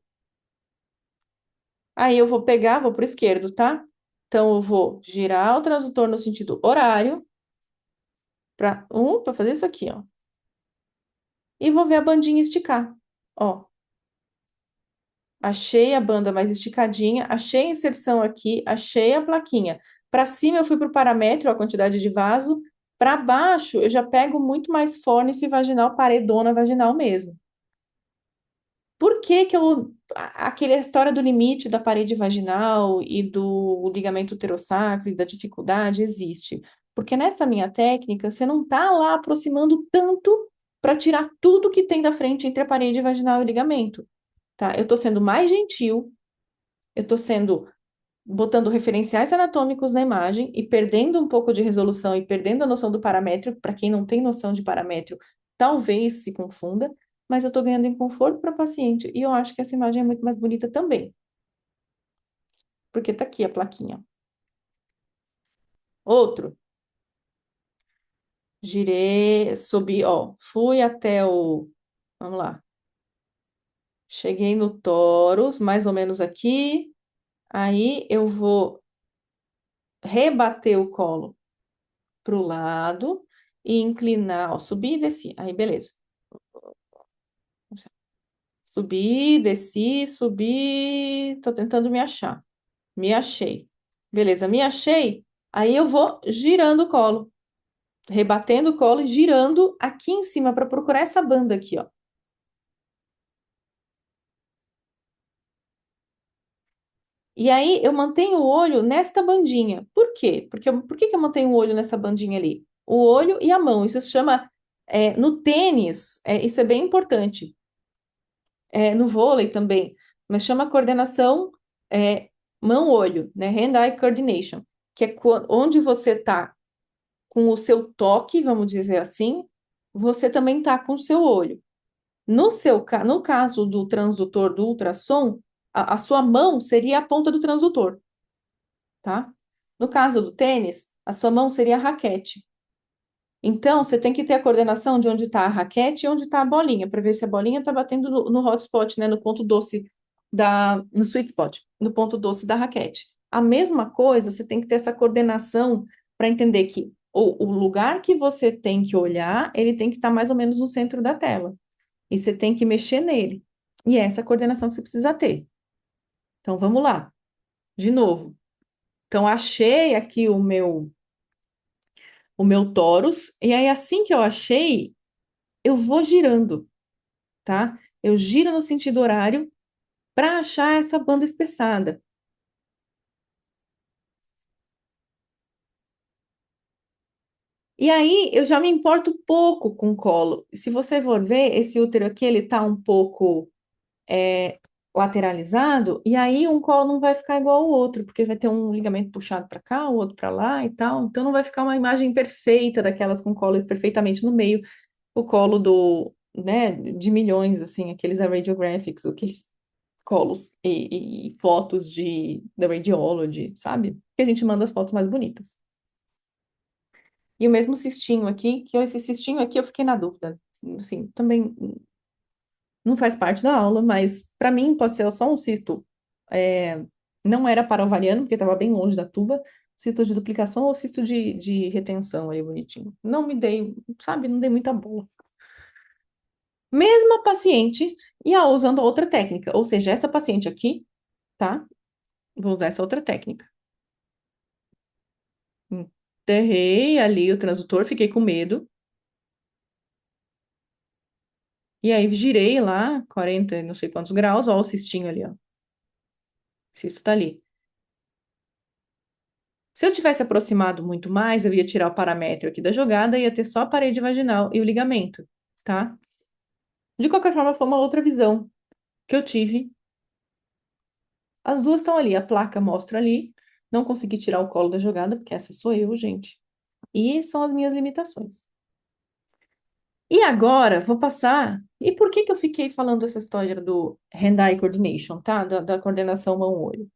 Aí eu vou pegar, vou pro esquerdo, tá? Então eu vou girar o transdutor no sentido horário para fazer isso aqui, ó. E vou ver a bandinha esticar. Ó, achei a banda mais esticadinha, achei a inserção aqui, achei a plaquinha. Para cima eu fui para o paramétrio, a quantidade de vaso. Para baixo eu já pego muito mais fórnice vaginal, paredona vaginal mesmo. Por que que aquela história do limite da parede vaginal e do ligamento uterossacro e da dificuldade existe? Porque nessa minha técnica, você não está lá aproximando tanto para tirar tudo que tem da frente entre a parede vaginal e o ligamento, tá? Eu estou sendo mais gentil, eu estou sendo botando referenciais anatômicos na imagem e perdendo um pouco de resolução e perdendo a noção do paramétrio. Para quem não tem noção de paramétrio, talvez se confunda, mas eu estou ganhando em conforto para o paciente e eu acho que essa imagem é muito mais bonita também, porque tá aqui a plaquinha. Outro, girei, subi, ó, fui até o, vamos lá, cheguei no tórax, mais ou menos aqui, aí eu vou rebater o colo para o lado e inclinar, ó, subir e descer. Aí, beleza. Subi, desci, subi. Tô tentando me achar. Me achei. Beleza, me achei. Aí eu vou girando o colo, rebatendo o colo e girando aqui em cima para procurar essa banda aqui, ó. E aí eu mantenho o olho nesta bandinha. Por quê? Por que que eu mantenho o olho nessa bandinha ali? O olho e a mão. Isso se chama, no tênis, isso é bem importante. No vôlei também, mas chama coordenação é, mão-olho, né? Hand-eye coordination, que é onde você tá com o seu toque, vamos dizer assim, você também tá com o seu olho. No caso do transdutor do ultrassom, a sua mão seria a ponta do transdutor, tá? No caso do tênis, a sua mão seria a raquete. Então, você tem que ter a coordenação de onde está a raquete e onde está a bolinha, para ver se a bolinha está batendo no hotspot, né, no ponto doce no sweet spot, no ponto doce da raquete. A mesma coisa, você tem que ter essa coordenação para entender que o lugar que você tem que olhar, ele tem que estar mais ou menos no centro da tela. E você tem que mexer nele. E é essa coordenação que você precisa ter. Então, vamos lá. De novo. Então, achei aqui o meu torus, e aí assim que eu achei, eu vou girando, tá? Eu giro no sentido horário para achar essa banda espessada. E aí eu já me importo pouco com o colo. Se você for ver, esse útero aqui, ele tá um pouco lateralizado, e aí um colo não vai ficar igual ao outro, porque vai ter um ligamento puxado para cá, o outro para lá e tal. Então não vai ficar uma imagem perfeita daquelas com colo perfeitamente no meio, o colo né, de milhões, assim, aqueles da Radiographics, aqueles colos e fotos da Radiology, sabe? Que a gente manda as fotos mais bonitas. E o mesmo cistinho aqui, esse cistinho aqui eu fiquei na dúvida. Assim, também não faz parte da aula, mas para mim pode ser só um cisto. é, não era para-ovariano, porque estava bem longe da tuba, cisto de duplicação ou cisto de retenção ali bonitinho. Não me dei, sabe, não dei muita bola. Mesma paciente, e usando outra técnica, ou seja, essa paciente aqui, tá? Vou usar essa outra técnica. Enterrei ali o transdutor, fiquei com medo. E aí girei lá, 40, e não sei quantos graus, ó, o cistinho ali, ó. O cisto tá ali. Se eu tivesse aproximado muito mais, eu ia tirar o paramétrio aqui da jogada, ia ter só a parede vaginal e o ligamento, tá? De qualquer forma, foi uma outra visão que eu tive. As duas estão ali, a placa mostra ali. Não consegui tirar o colo da jogada, porque essa sou eu, gente. E são as minhas limitações. E agora, vou passar. E por que que eu fiquei falando essa história do hand-eye coordination, tá? Da coordenação mão-olho?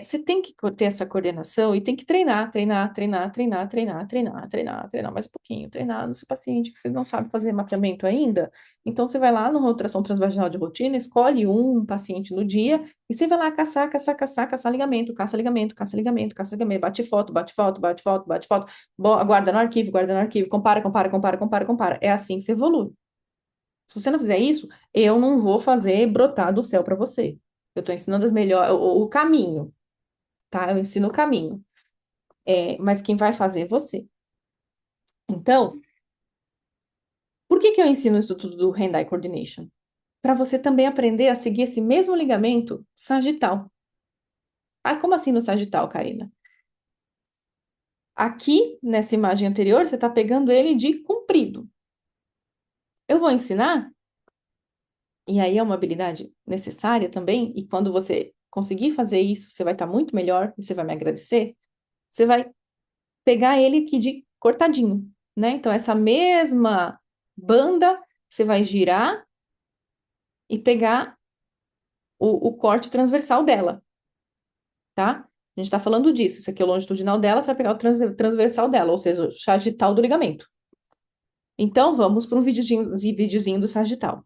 Você tem que ter essa coordenação e tem que treinar, treinar, treinar, treinar, treinar, treinar, treinar, treinar mais um pouquinho, treinar no seu paciente que você não sabe fazer mapeamento ainda. Então, você vai lá no ultrassom transvaginal de rotina, escolhe um paciente no dia e você vai lá caçar, caçar, caçar, caçar ligamento, caça ligamento, caça ligamento, caça ligamento, bate foto, bate foto, bate foto, bate foto, guarda no arquivo, compara, compara, compara, compara, compara. É assim que você evolui. Se você não fizer isso, eu não vou fazer brotar do céu para você. Eu estou ensinando as melhores, o caminho, tá? Eu ensino o caminho. Mas quem vai fazer é você. Então, por que que eu ensino isso tudo do Hand-Eye Coordination? Para você também aprender a seguir esse mesmo ligamento sagital. Ah, como assim no sagital, Karina? Aqui, nessa imagem anterior, você está pegando ele de comprido. Eu vou ensinar, e aí é uma habilidade necessária também, e quando você conseguir fazer isso, você vai estar muito melhor, e você vai me agradecer. Você vai pegar ele aqui de cortadinho, né? Então, essa mesma banda, você vai girar e pegar o corte transversal dela, tá? A gente está falando disso. Isso aqui é o longitudinal dela, você vai pegar o transversal dela, ou seja, o sagital do ligamento. Então, vamos para um videozinho do sagital.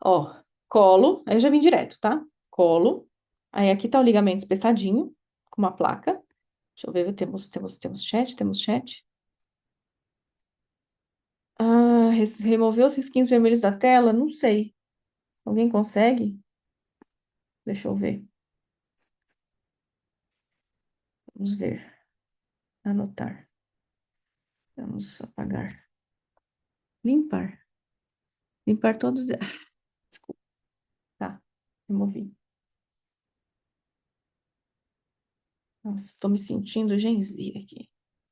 Ó, colo, aí eu já vim direto, tá? Colo. Aí aqui tá o ligamento espessadinho, com uma placa. Deixa eu ver, temos chat, temos chat. Ah, remover os risquinhos vermelhos da tela? Não sei. Alguém consegue? Deixa eu ver. Vamos ver. Anotar. Vamos apagar. Limpar. Limpar todos. Desculpa. Tá. Removi. Nossa, tô me sentindo genzia aqui.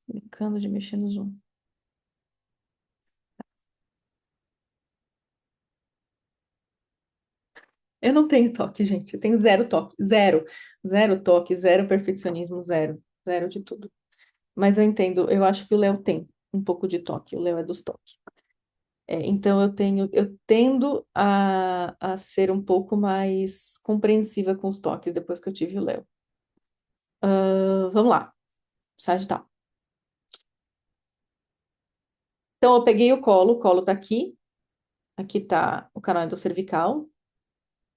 Brincando de mexer no Zoom. Eu não tenho toque, gente. Eu tenho zero toque. Zero. Zero toque, zero perfeccionismo, zero. Zero de tudo. Mas eu entendo, eu acho que o Léo tem um pouco de toque. O Léo é dos toques. Então eu tendo a ser um pouco mais compreensiva com os toques depois que eu tive o Léo. Vamos lá, Sagital. Então eu peguei o colo tá aqui tá o canal endocervical,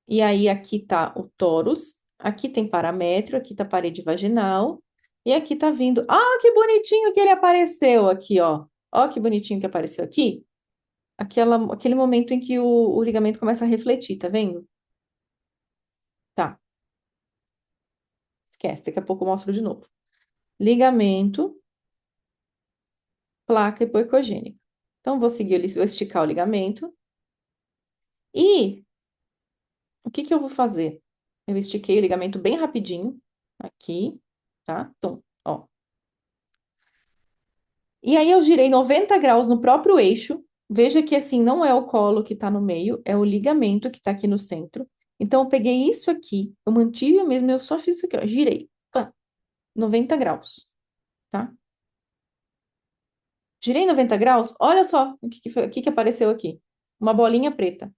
e aí aqui tá o tórus, aqui tem paramétrio, aqui tá parede vaginal, e aqui tá vindo. Ah, que bonitinho que ele apareceu aqui, ó. Ó, que bonitinho que apareceu aqui. Aquele momento em que o ligamento começa a refletir, tá vendo? Tá. Esquece, daqui a pouco eu mostro de novo. Ligamento, placa hipoecogênica. Então, vou seguir, vou esticar o ligamento. E o que que eu vou fazer? Eu estiquei o ligamento bem rapidinho, aqui, tá? Então, ó. E aí eu girei 90 graus no próprio eixo. Veja que assim, não é o colo que tá no meio, é o ligamento que tá aqui no centro. Então, eu peguei isso aqui, eu mantive o mesmo, eu só fiz isso aqui, ó, girei. Pá, 90 graus, tá? Girei 90 graus, olha só o que que apareceu aqui. Uma bolinha preta.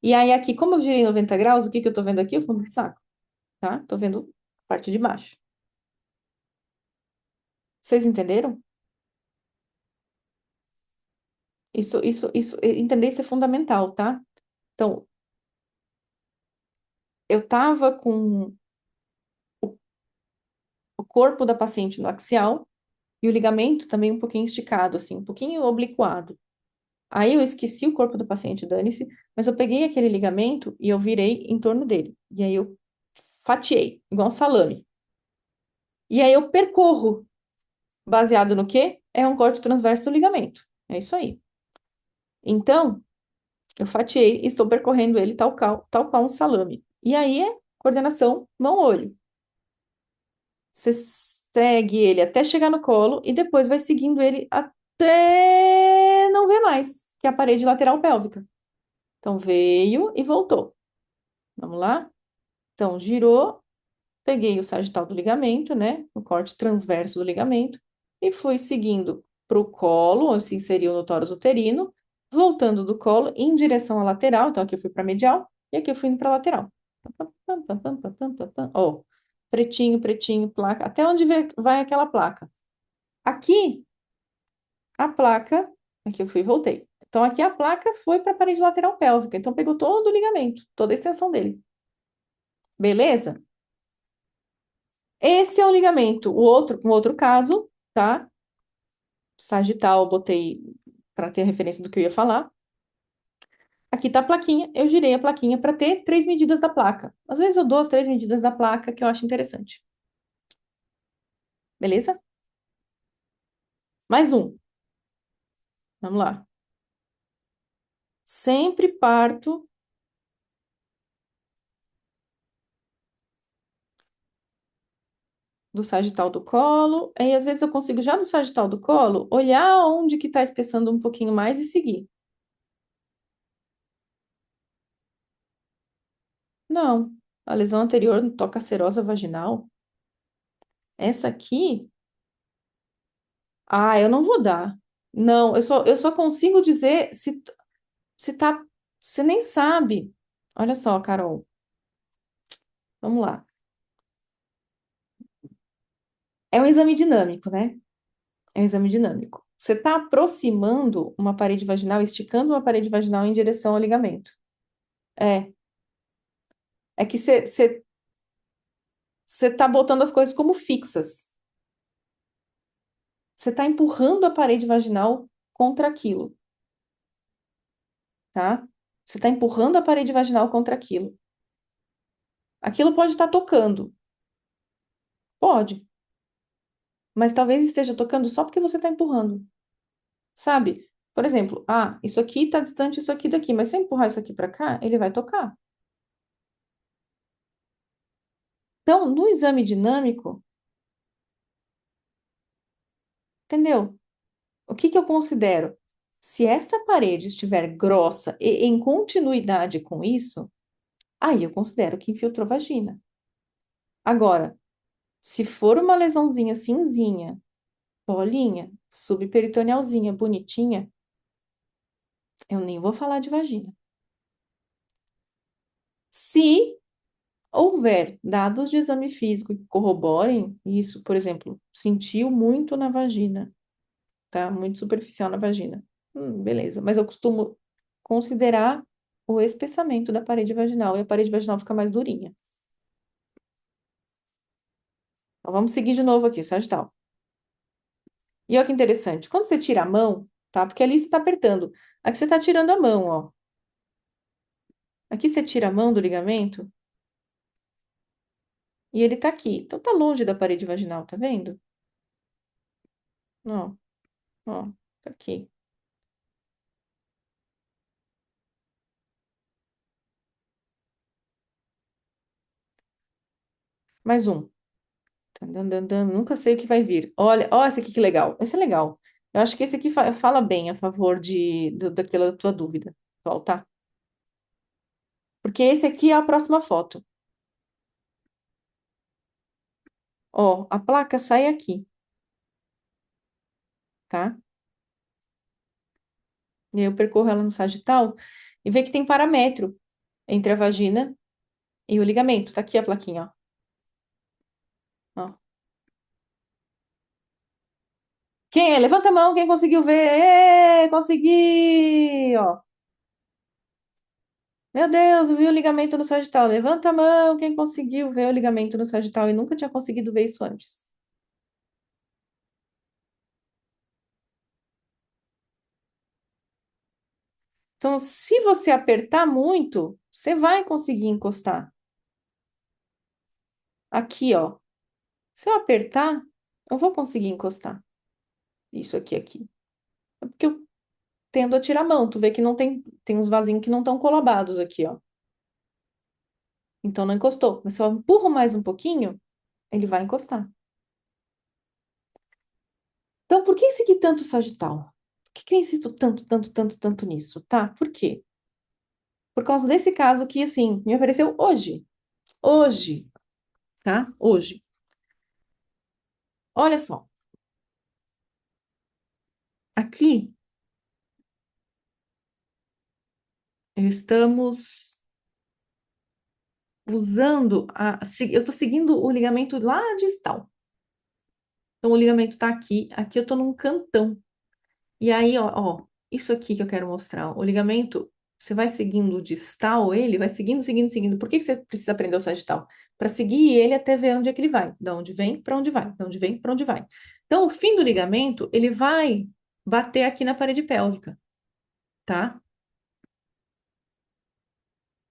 E aí aqui, como eu girei 90 graus, o que que eu tô vendo aqui? O fundo do saco, tá? Tô vendo a parte de baixo. Vocês entenderam? Entender isso é fundamental, tá? Então, eu tava com o corpo da paciente no axial e o ligamento também um pouquinho esticado, assim, um pouquinho obliquado. Aí eu esqueci o corpo do paciente, dane-se, mas eu peguei aquele ligamento e eu virei em torno dele. E aí eu fatiei, igual um salame. E aí eu percorro, baseado no quê? É um corte transverso do ligamento. É isso aí. Então, eu fatiei e estou percorrendo ele tal qual um salame. E aí é coordenação mão-olho. Você segue ele até chegar no colo e depois vai seguindo ele até não ver mais, que é a parede lateral pélvica. Então, veio e voltou. Vamos lá? Então, girou, peguei o sagital do ligamento, né? O corte transverso do ligamento, e fui seguindo para o colo, onde se inseriu no tórax uterino, voltando do colo em direção à lateral. Então, aqui eu fui para medial e aqui eu fui indo para lateral. Ó, pretinho, pretinho, placa, até onde vai aquela placa. Aqui, a placa, aqui eu fui e voltei. Então, aqui a placa foi para a parede lateral pélvica. Então, pegou todo o ligamento, toda a extensão dele. Beleza? Esse é o ligamento. Um outro caso, tá? Sagital, botei para ter referência do que eu ia falar. Aqui tá a plaquinha. Eu girei a plaquinha para ter 3 medidas da placa. Às vezes eu dou as 3 medidas da placa que eu acho interessante. Beleza? Mais um. Vamos lá. Sempre parto do sagital do colo. Aí, às vezes, eu consigo, já do sagital do colo, olhar onde que tá espessando um pouquinho mais e seguir. Não. A lesão anterior no toca serosa vaginal. Essa aqui. Ah, eu não vou dar. Não, eu só consigo dizer se tá. Você nem sabe. Olha só, Carol. Vamos lá. É um exame dinâmico, né? É um exame dinâmico. Você está aproximando uma parede vaginal, esticando uma parede vaginal em direção ao ligamento. É. É que você está botando as coisas como fixas. Você está empurrando a parede vaginal contra aquilo, tá? Você está empurrando a parede vaginal contra aquilo. Aquilo pode estar tocando. Pode. Mas talvez esteja tocando só porque você está empurrando, sabe? Por exemplo, isso aqui está distante, isso aqui daqui, mas se eu empurrar isso aqui para cá, ele vai tocar. Então, no exame dinâmico, entendeu? O que que eu considero? Se esta parede estiver grossa e em continuidade com isso, aí eu considero que infiltrou vagina. Agora, se for uma lesãozinha cinzinha, bolinha, subperitonealzinha, bonitinha, eu nem vou falar de vagina. Se houver dados de exame físico que corroborem isso, por exemplo, sentiu muito na vagina, tá? Muito superficial na vagina. Beleza, mas eu costumo considerar o espessamento da parede vaginal e a parede vaginal fica mais durinha. Então vamos seguir de novo aqui, sagital. E olha que interessante, quando você tira a mão, tá? Porque ali você tá apertando. Aqui você tá tirando a mão, ó. Aqui você tira a mão do ligamento e ele tá aqui. Então tá longe da parede vaginal, tá vendo? Ó, ó, tá aqui. Mais um. Tá andando, nunca sei o que vai vir. Olha, ó, esse aqui que legal. Esse é legal. Eu acho que esse aqui fala bem a favor daquela tua dúvida. Volta. Porque esse aqui é a próxima foto. Ó, a placa sai aqui, tá? E aí eu percorro ela no sagital e vê que tem paramέτro entre a vagina e o ligamento. Tá aqui a plaquinha, ó. Ó. Quem é? Levanta a mão, quem conseguiu ver? Ê, consegui! Ó. Meu Deus, eu vi o ligamento no sagital. Levanta a mão, quem conseguiu ver o ligamento no sagital e nunca tinha conseguido ver isso antes. Então, se você apertar muito, você vai conseguir encostar. Aqui, ó. Se eu apertar, eu vou conseguir encostar isso aqui. É porque eu tendo a tirar a mão. Tu vê que não tem uns vasinhos que não estão colabados aqui, ó. Então não encostou. Mas se eu empurro mais um pouquinho, ele vai encostar. Então, por que seguir tanto Sagital? Por que que eu insisto tanto, tanto, tanto, tanto nisso, tá? Por quê? Por causa desse caso que, assim, me apareceu hoje. Hoje, tá? Hoje. Olha só. Aqui estamos usando eu tô seguindo o ligamento lá distal. Então, o ligamento tá aqui. Aqui eu tô num cantão. E aí, ó, isso aqui que eu quero mostrar, ó, o ligamento, você vai seguindo o distal, ele vai seguindo, seguindo, seguindo. Por que que você precisa aprender o sagital? Para seguir ele até ver onde é que ele vai, da onde vem, para onde vai, da onde vem, para onde vai. Então, o fim do ligamento, ele vai bater aqui na parede pélvica, tá?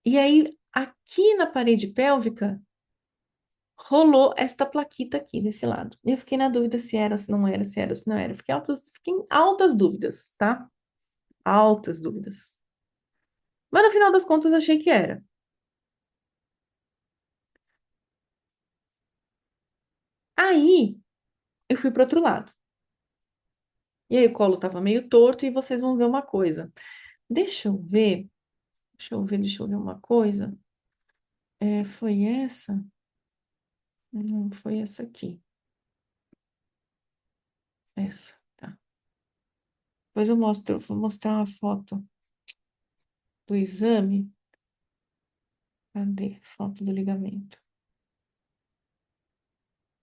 E aí, aqui na parede pélvica, rolou esta plaquita aqui desse lado. Eu fiquei na dúvida se era, se não era, se era, se não era. Fiquei em altas dúvidas, tá? Altas dúvidas. Mas no final das contas, achei que era. Aí, eu fui pro outro lado. E aí, o colo tava meio torto e vocês vão ver uma coisa. Deixa eu ver, deixa eu ver uma coisa. É, foi essa? Não, foi essa aqui. Essa, tá. Depois eu mostro, vou mostrar uma foto do exame. Cadê? Foto do ligamento.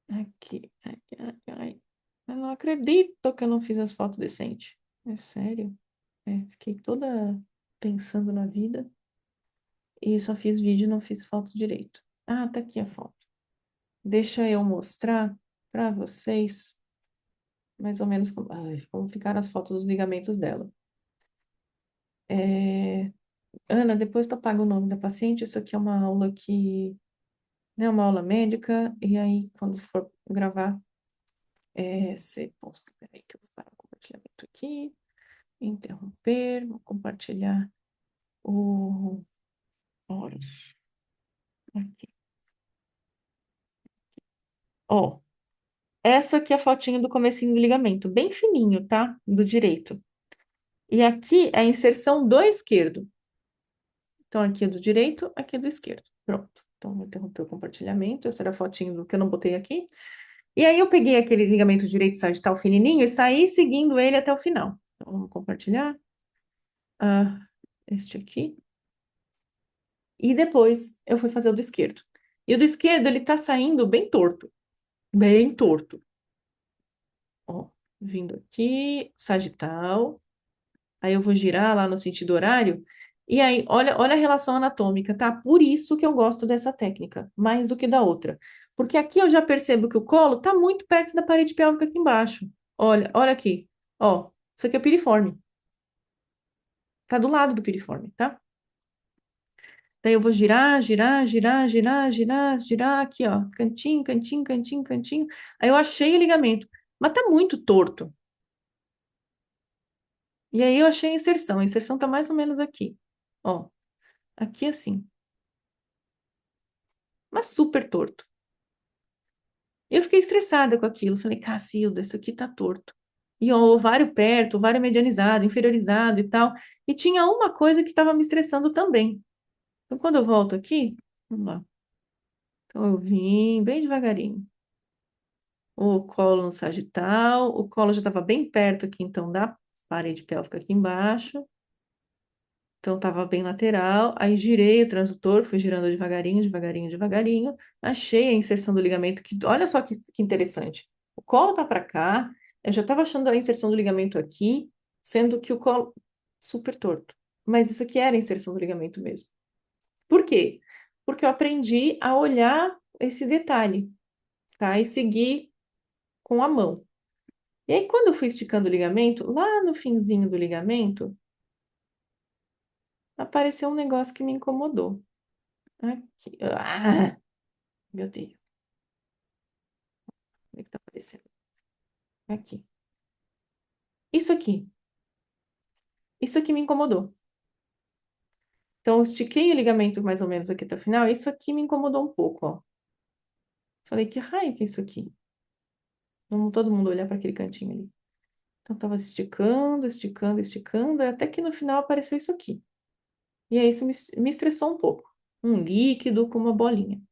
Aqui. Ai, ai, ai. Eu não acredito que eu não fiz as fotos decentes. É sério? É, fiquei toda pensando na vida e só fiz vídeo e não fiz foto direito. Ah, tá aqui a foto. Deixa eu mostrar para vocês mais ou menos como ficaram as fotos dos ligamentos dela. É, Ana, depois tu apaga o nome da paciente. Isso aqui é uma aula que, né, uma aula médica. E aí, quando for gravar, você posta. Peraí, que eu vou parar o compartilhamento aqui. Interromper, vou compartilhar o horas. Aqui. Ó, essa aqui é a fotinho do comecinho do ligamento, bem fininho, tá? Do direito. E aqui é a inserção do esquerdo. Então, aqui é do direito, aqui é do esquerdo. Pronto. Então, vou interromper o compartilhamento. Essa era a fotinho do que eu não botei aqui. E aí, eu peguei aquele ligamento direito sagital fininho e saí seguindo ele até o final. Então, vamos compartilhar. Ah, este aqui. E depois, eu fui fazer o do esquerdo. E o do esquerdo, ele tá saindo bem torto. Bem torto. Ó, vindo aqui, sagital. Aí eu vou girar lá no sentido horário. E aí, olha a relação anatômica, tá? Por isso que eu gosto dessa técnica, mais do que da outra. Porque aqui eu já percebo que o colo tá muito perto da parede pélvica aqui embaixo. Olha aqui. Ó, isso aqui é o piriforme. Tá do lado do piriforme, tá? Daí eu vou girar, girar, girar, girar, girar, girar aqui, ó. Cantinho, cantinho, cantinho, cantinho. Aí eu achei o ligamento. Mas tá muito torto. E aí eu achei a inserção. A inserção tá mais ou menos aqui. Ó, aqui assim. Mas super torto. Eu fiquei estressada com aquilo. Falei, Cacilda, isso aqui tá torto. E ó, o ovário perto, o ovário medianizado, inferiorizado e tal. E tinha uma coisa que estava me estressando também. Então, quando eu volto aqui, vamos lá. Então, eu vim bem devagarinho. O colo no sagital, o colo já estava bem perto aqui, então, da parede pélvica aqui embaixo. Então, estava bem lateral. Aí, girei o transdutor, fui girando devagarinho, devagarinho, devagarinho. Achei a inserção do ligamento, que olha só que interessante. O colo tá para cá, eu já estava achando a inserção do ligamento aqui, sendo que o colo super torto. Mas isso aqui era a inserção do ligamento mesmo. Por quê? Porque eu aprendi a olhar esse detalhe, tá? E seguir com a mão. E aí, quando eu fui esticando o ligamento, lá no finzinho do ligamento, apareceu um negócio que me incomodou. Aqui. Ah, meu Deus. Onde é que tá aparecendo? Aqui. Isso aqui. Isso aqui me incomodou. Então, eu estiquei o ligamento mais ou menos aqui até o final. Isso aqui me incomodou um pouco, ó. Falei, que raio que é isso aqui? Vamos todo mundo olhar para aquele cantinho ali. Então, tava esticando, esticando, esticando, até que no final apareceu isso aqui. E aí isso me estressou um pouco. Um líquido com uma bolinha.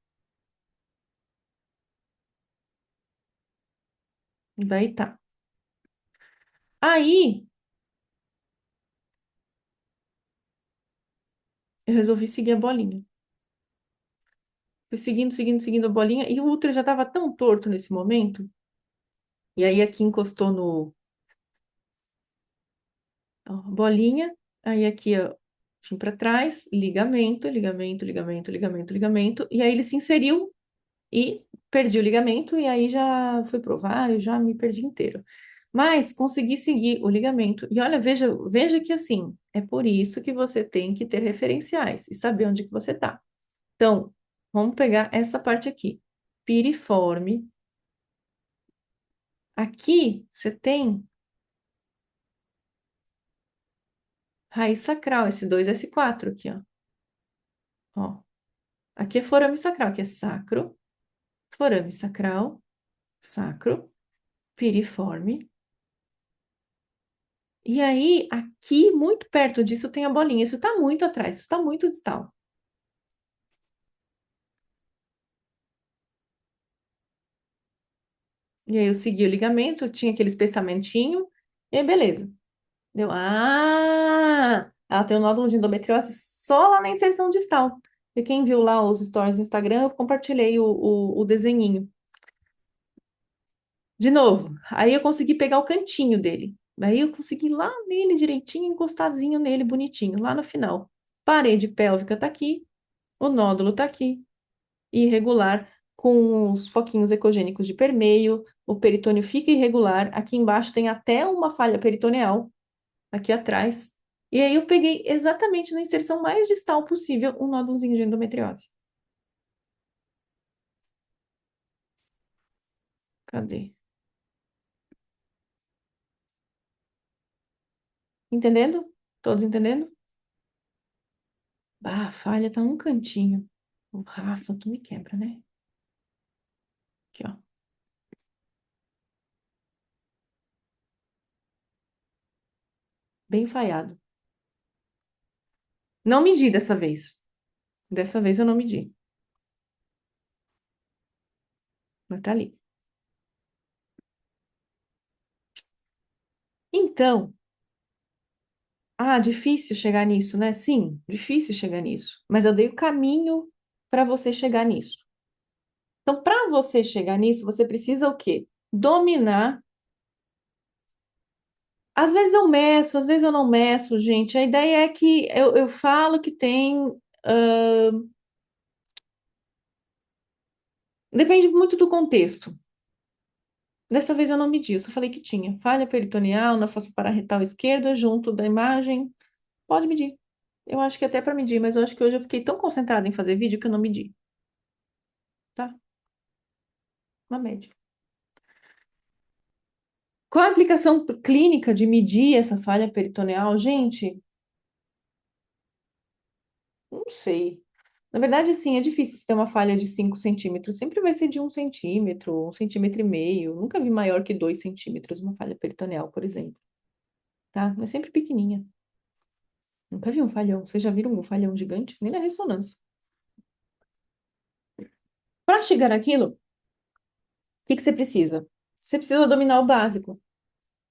Daí tá. Aí eu resolvi seguir a bolinha. Fui seguindo, seguindo, seguindo a bolinha, e o útero já tava tão torto nesse momento. E aí aqui encostou no ó, bolinha, aí aqui, ó, vim para trás, ligamento, ligamento, ligamento, ligamento, ligamento, e aí ele se inseriu e perdi o ligamento, e aí já fui pro ovário, já me perdi inteiro. Mas consegui seguir o ligamento. E olha, veja que assim, é por isso que você tem que ter referenciais e saber onde que você tá. Então, vamos pegar essa parte aqui. Piriforme. Aqui você tem raiz sacral, S2, S4 aqui, ó. Ó, aqui é forame sacral, aqui é sacro, forame sacral, sacro, piriforme. E aí, aqui, muito perto disso, tem a bolinha. Isso está muito atrás, isso está muito distal. E aí, eu segui o ligamento, tinha aquele espessamentinho, e aí, beleza. Deu, ela tem um nódulo de endometriose só lá na inserção distal. E quem viu lá os stories do Instagram, eu compartilhei o desenhinho. De novo, aí eu consegui pegar o cantinho dele. Aí eu consegui ir lá nele direitinho, encostazinho nele, bonitinho, lá no final. Parede pélvica tá aqui, o nódulo tá aqui, irregular, com os foquinhos ecogênicos de permeio, o peritônio fica irregular. Aqui embaixo tem até uma falha peritoneal, aqui atrás. E aí eu peguei exatamente na inserção mais distal possível um nódulozinho de endometriose. Cadê? Entendendo? Todos entendendo? Bah, a falha tá um cantinho. O Rafa, tu me quebra, né? Aqui, ó. Bem falhado. Não medi dessa vez. Dessa vez eu não medi. Mas tá ali. Então, difícil chegar nisso, né? Sim, difícil chegar nisso. Mas eu dei o caminho para você chegar nisso. Então, para você chegar nisso, você precisa o quê? Dominar. Às vezes eu meço, às vezes eu não meço, gente. A ideia é que eu falo que tem. Depende muito do contexto. Dessa vez eu não medi, eu só falei que tinha falha peritoneal na fossa pararretal esquerda, junto da imagem. Pode medir. Eu acho que até para medir, mas eu acho que hoje eu fiquei tão concentrada em fazer vídeo que eu não medi, tá? Uma média. Qual a aplicação clínica de medir essa falha peritoneal? Gente, não sei. Na verdade, assim, é difícil se ter uma falha de 5 centímetros. Sempre vai ser de 1 centímetro, 1,5 centímetros. Nunca vi maior que 2 centímetros uma falha peritoneal, por exemplo. Tá? É sempre pequenininha. Nunca vi um falhão. Vocês já viram um falhão gigante? Nem na ressonância. Para chegar naquilo, o que que você precisa? Você precisa dominar o básico.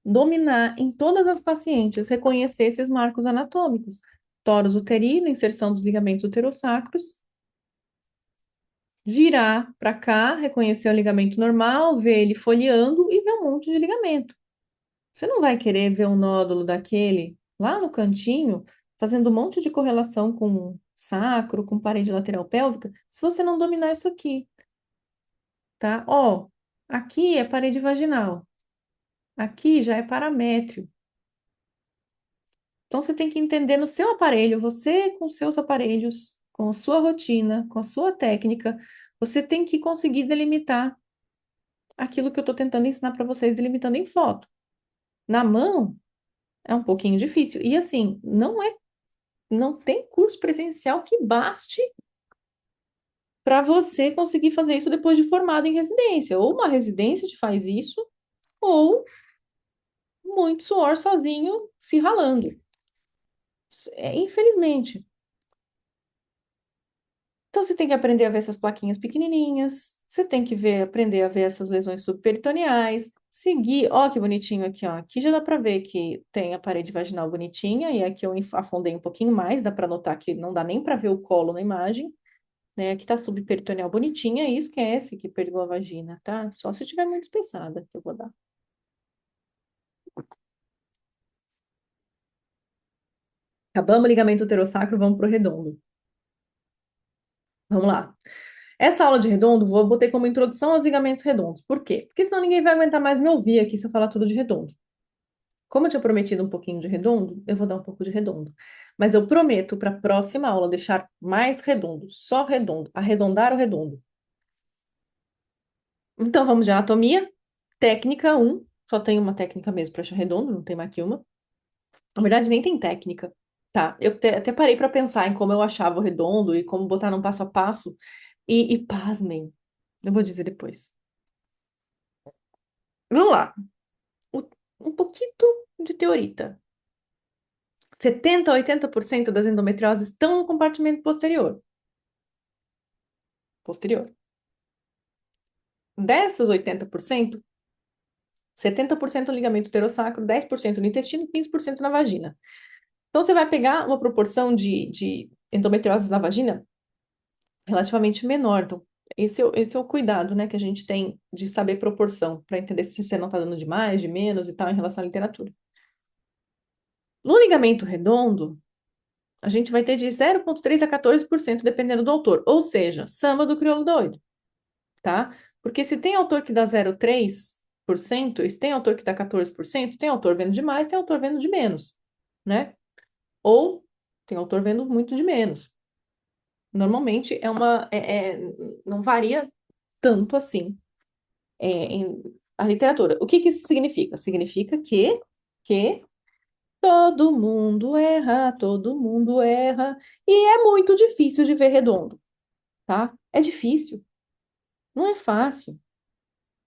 Dominar em todas as pacientes, reconhecer esses marcos anatômicos. Torus uterino, inserção dos ligamentos uterossacros, virar para cá, reconhecer o ligamento normal, ver ele folheando e ver um monte de ligamento. Você não vai querer ver um nódulo daquele lá no cantinho, fazendo um monte de correlação com sacro, com parede lateral pélvica, se você não dominar isso aqui, tá? Ó, aqui é parede vaginal, aqui já é paramétrio. Então você tem que entender no seu aparelho, você com seus aparelhos, com a sua rotina, com a sua técnica, você tem que conseguir delimitar aquilo que eu estou tentando ensinar para vocês, delimitando em foto. Na mão, é um pouquinho difícil. E assim, não tem curso presencial que baste para você conseguir fazer isso depois de formado em residência. Ou uma residência te faz isso, ou muito suor sozinho se ralando. Infelizmente. Então você tem que aprender a ver essas plaquinhas pequenininhas, você tem que aprender a ver essas lesões subperitoneais, seguir, ó que bonitinho aqui, ó. Aqui já dá para ver que tem a parede vaginal bonitinha e aqui eu afundei um pouquinho mais, dá para notar que não dá nem para ver o colo na imagem, né? Aqui tá subperitoneal bonitinha e esquece que pegou a vagina, tá? Só se tiver muito espessada que eu vou dar. Acabamos o ligamento uterosacro, vamos pro redondo. Vamos lá. Essa aula de redondo, vou botei como introdução aos ligamentos redondos. Por quê? Porque senão ninguém vai aguentar mais me ouvir aqui se eu falar tudo de redondo. Como eu tinha prometido um pouquinho de redondo, eu vou dar um pouco de redondo. Mas eu prometo para a próxima aula deixar mais redondo, só redondo, arredondar o redondo. Então vamos de anatomia. Técnica um. Só tem uma técnica mesmo para achar redondo, não tem mais que uma. Na verdade, nem tem técnica. Tá, eu até parei para pensar em como eu achava o redondo e como botar num passo a passo. E pasmem, eu vou dizer depois. Vamos lá. Um pouquinho de teorita. 70 a 80% das endometrioses estão no compartimento posterior. Posterior. Dessas 80%, 70% no ligamento uterosacro, 10% no intestino, 15% na vagina. Então, você vai pegar uma proporção de endometrioses na vagina relativamente menor. Então, esse é o cuidado, né, que a gente tem de saber proporção, para entender se você não está dando de mais, de menos e tal, em relação à literatura. No ligamento redondo, a gente vai ter de 0,3 a 14%, dependendo do autor. Ou seja, samba do crioulo doido, tá? Porque se tem autor que dá 0,3%, e se tem autor que dá 14%, tem autor vendo de mais, tem autor vendo de menos, né? Ou tem autor vendo muito de menos. Normalmente não varia tanto assim a literatura. O que que isso significa? Significa que todo mundo erra, e é muito difícil de ver redondo, tá? É difícil, não é fácil.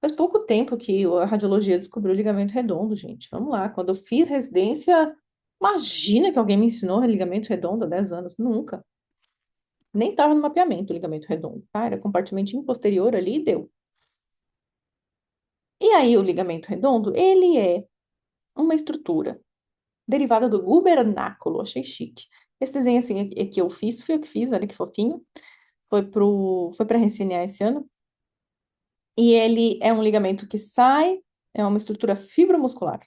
Faz pouco tempo que a radiologia descobriu o ligamento redondo, gente. Vamos lá, quando eu fiz residência, imagina que alguém me ensinou ligamento redondo há 10 anos. Nunca. Nem estava no mapeamento o ligamento redondo, tá? Era compartimento posterior ali e deu. E aí, o ligamento redondo, ele é uma estrutura derivada do gubernáculo. Achei chique. Esse desenho, assim, que eu fiz, fui eu que fiz, olha que fofinho. Foi para RCNA esse ano. E ele é um ligamento que sai, é uma estrutura fibromuscular,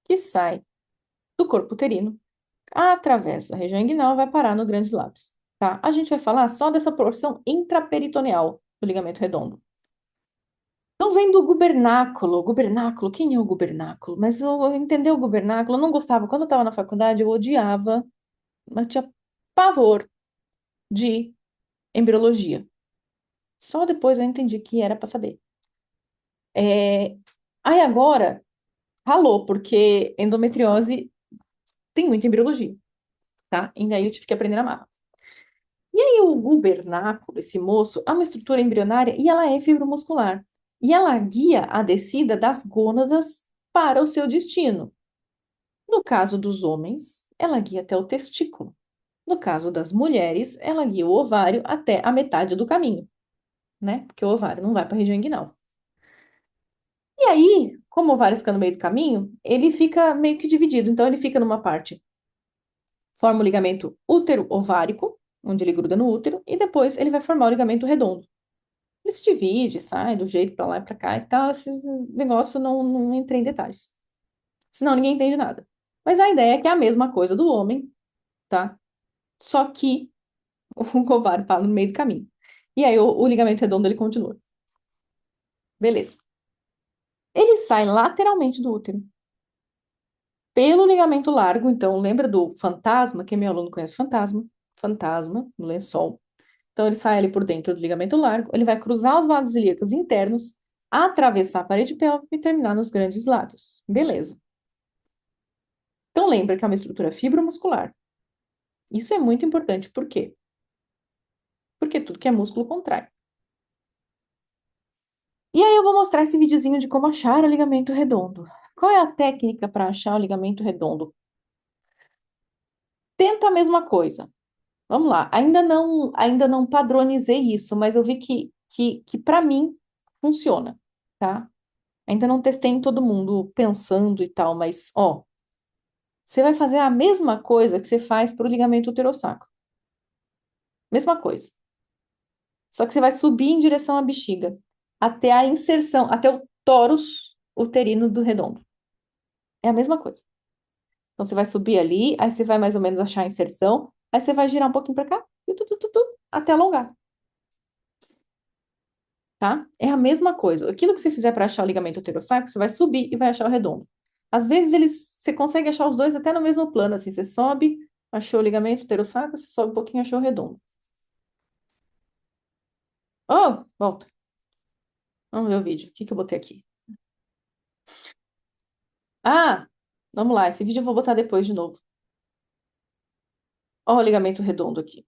que sai do corpo uterino, atravessa a região inguinal e vai parar no grandes lábios, tá? A gente vai falar só dessa porção intraperitoneal do ligamento redondo. Não vem do gubernáculo. Gubernáculo, quem é o gubernáculo? Mas eu entender o gubernáculo, eu não gostava. Quando eu estava na faculdade, eu odiava, mas tinha pavor de embriologia. Só depois eu entendi que era para saber. É... Aí agora, ralou, porque endometriose tem muita embriologia, tá? E daí eu tive que aprender na marra. E aí o gubernáculo, esse moço, é uma estrutura embrionária e ela é fibromuscular. E ela guia a descida das gônadas para o seu destino. No caso dos homens, ela guia até o testículo. No caso das mulheres, ela guia o ovário até a metade do caminho, né? Porque o ovário não vai para a região inguinal. E aí, como o ovário fica no meio do caminho, ele fica meio que dividido. Então, ele fica numa parte, forma o ligamento útero-ovárico, onde ele gruda no útero, e depois ele vai formar o ligamento redondo. Ele se divide, sai do jeito para lá e para cá e tal. Esse negócio não entra em detalhes. Senão ninguém entende nada. Mas a ideia é que é a mesma coisa do homem, tá? Só que o ovário para no meio do caminho. E aí o ligamento redondo ele continua. Beleza. Ele sai lateralmente do útero. Pelo ligamento largo, então lembra do fantasma? Quem é meu aluno conhece fantasma? Fantasma, no lençol. Então ele sai ali por dentro do ligamento largo, ele vai cruzar os vasos ilíacos internos, atravessar a parede pélvica e terminar nos grandes lábios. Beleza. Então lembra que é uma estrutura fibromuscular. Isso é muito importante. Por quê? Porque tudo que é músculo contrai. E aí eu vou mostrar esse videozinho de como achar o ligamento redondo. Qual é a técnica para achar o ligamento redondo? Tenta a mesma coisa. Vamos lá. Ainda não padronizei isso, mas eu vi que para mim funciona, tá? Ainda não testei em todo mundo pensando e tal, mas ó, você vai fazer a mesma coisa que você faz para o ligamento uterosacro. Mesma coisa. Só que você vai subir em direção à bexiga, até a inserção, até o tórus uterino do redondo. É a mesma coisa. Então você vai subir ali, aí você vai mais ou menos achar a inserção, aí você vai girar um pouquinho para cá, até alongar, tá? É a mesma coisa. Aquilo que você fizer para achar o ligamento uterosacro, você vai subir e vai achar o redondo. Às vezes você consegue achar os dois até no mesmo plano, assim, você sobe, achou o ligamento uterosacro, você sobe um pouquinho, achou o redondo. Oh, volta. Vamos ver o vídeo. O que que eu botei aqui? Ah, vamos lá. Esse vídeo eu vou botar depois de novo. Ó, o ligamento redondo aqui.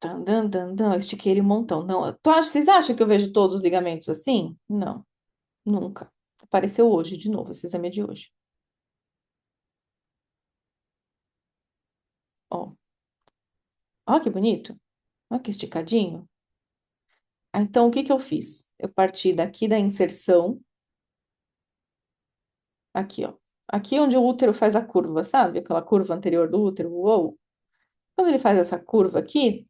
Tan, dan, dan, dan. Eu estiquei ele um montão. Não, vocês acham que eu vejo todos os ligamentos assim? Não, nunca. Apareceu hoje de novo, esse exame é de hoje. Ó, ó que bonito. Ó que esticadinho. Ah, então, o que que eu fiz? Eu parti daqui da inserção, aqui, ó. Aqui onde o útero faz a curva, sabe? Aquela curva anterior do útero, uou. Quando ele faz essa curva aqui,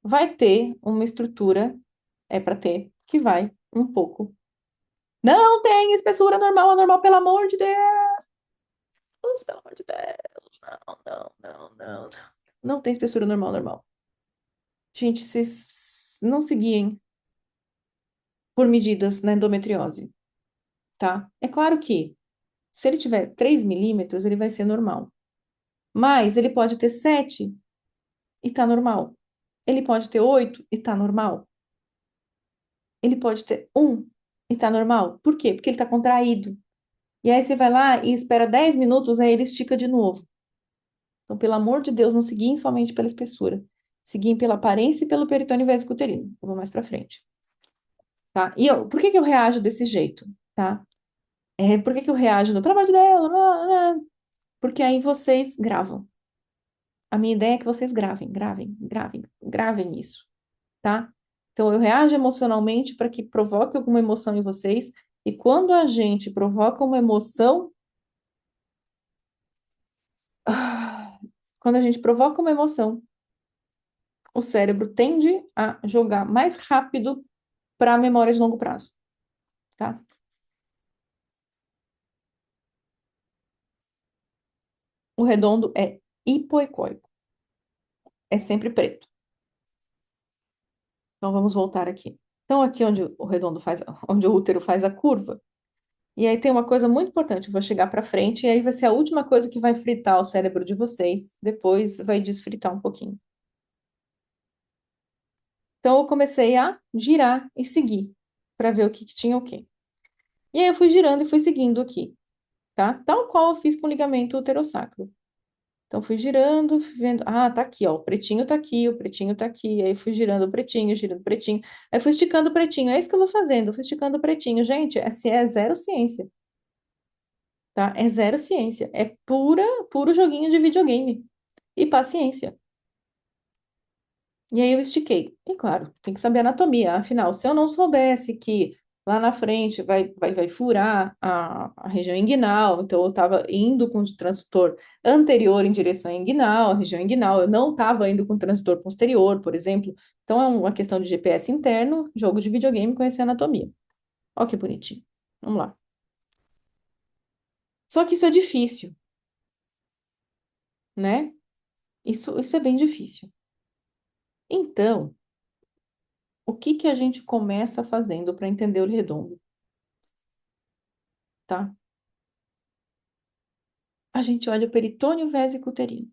vai ter uma estrutura, é para ter, que vai um pouco. Não tem espessura normal, anormal, pelo amor de Deus, pelo amor de Deus. Não, não, não, não. Não tem espessura normal, normal. Gente, vocês não se guiem por medidas na endometriose, tá? É claro que se ele tiver 3 milímetros, ele vai ser normal. Mas ele pode ter 7 e tá normal. Ele pode ter 8 e tá normal. Ele pode ter um e tá normal. Por quê? Porque ele tá contraído. E aí você vai lá e espera 10 minutos, aí ele estica de novo. Então, pelo amor de Deus, não seguiem somente pela espessura. Seguiem pela aparência e pelo peritônio vesicouterino. Eu vou mais pra frente, tá? E por que que eu reajo desse jeito, tá? Por que que eu reajo no, pelo amor de Deus, porque aí vocês gravam. A minha ideia é que vocês gravem, gravem, gravem, gravem isso, tá? Então, eu reajo emocionalmente para que provoque alguma emoção em vocês. E quando a gente provoca uma emoção, quando a gente provoca uma emoção, o cérebro tende a jogar mais rápido para a memória de longo prazo, tá? O redondo é hipoecóico, é sempre preto. Então vamos voltar aqui. Então aqui onde o redondo faz, onde o útero faz a curva, e aí tem uma coisa muito importante, eu vou chegar para frente e aí vai ser a última coisa que vai fritar o cérebro de vocês, depois vai desfritar um pouquinho. Então eu comecei a girar e seguir para ver o que que tinha o quê. E aí eu fui girando e fui seguindo aqui, tá? Tal qual eu fiz com o ligamento uterosacro. Então, fui girando, fui vendo. Ah, tá aqui, ó. O pretinho tá aqui, o pretinho tá aqui. Aí, fui girando o pretinho, girando o pretinho. Aí, fui esticando o pretinho. É isso que eu vou fazendo. Fui esticando o pretinho. Gente, é zero ciência, tá? É zero ciência. É puro joguinho de videogame. E paciência. E aí, eu estiquei. E, claro, tem que saber anatomia. Afinal, se eu não soubesse que lá na frente vai furar a região inguinal, então eu estava indo com o transdutor anterior em direção à inguinal, a região inguinal, eu não estava indo com o transdutor posterior, por exemplo. Então, é uma questão de GPS interno, jogo de videogame, conhecer anatomia. Olha que bonitinho. Vamos lá. Só que isso é difícil, né? Isso é bem difícil. Então, o que que a gente começa fazendo para entender o redondo, tá? A gente olha o peritônio vesico-uterino,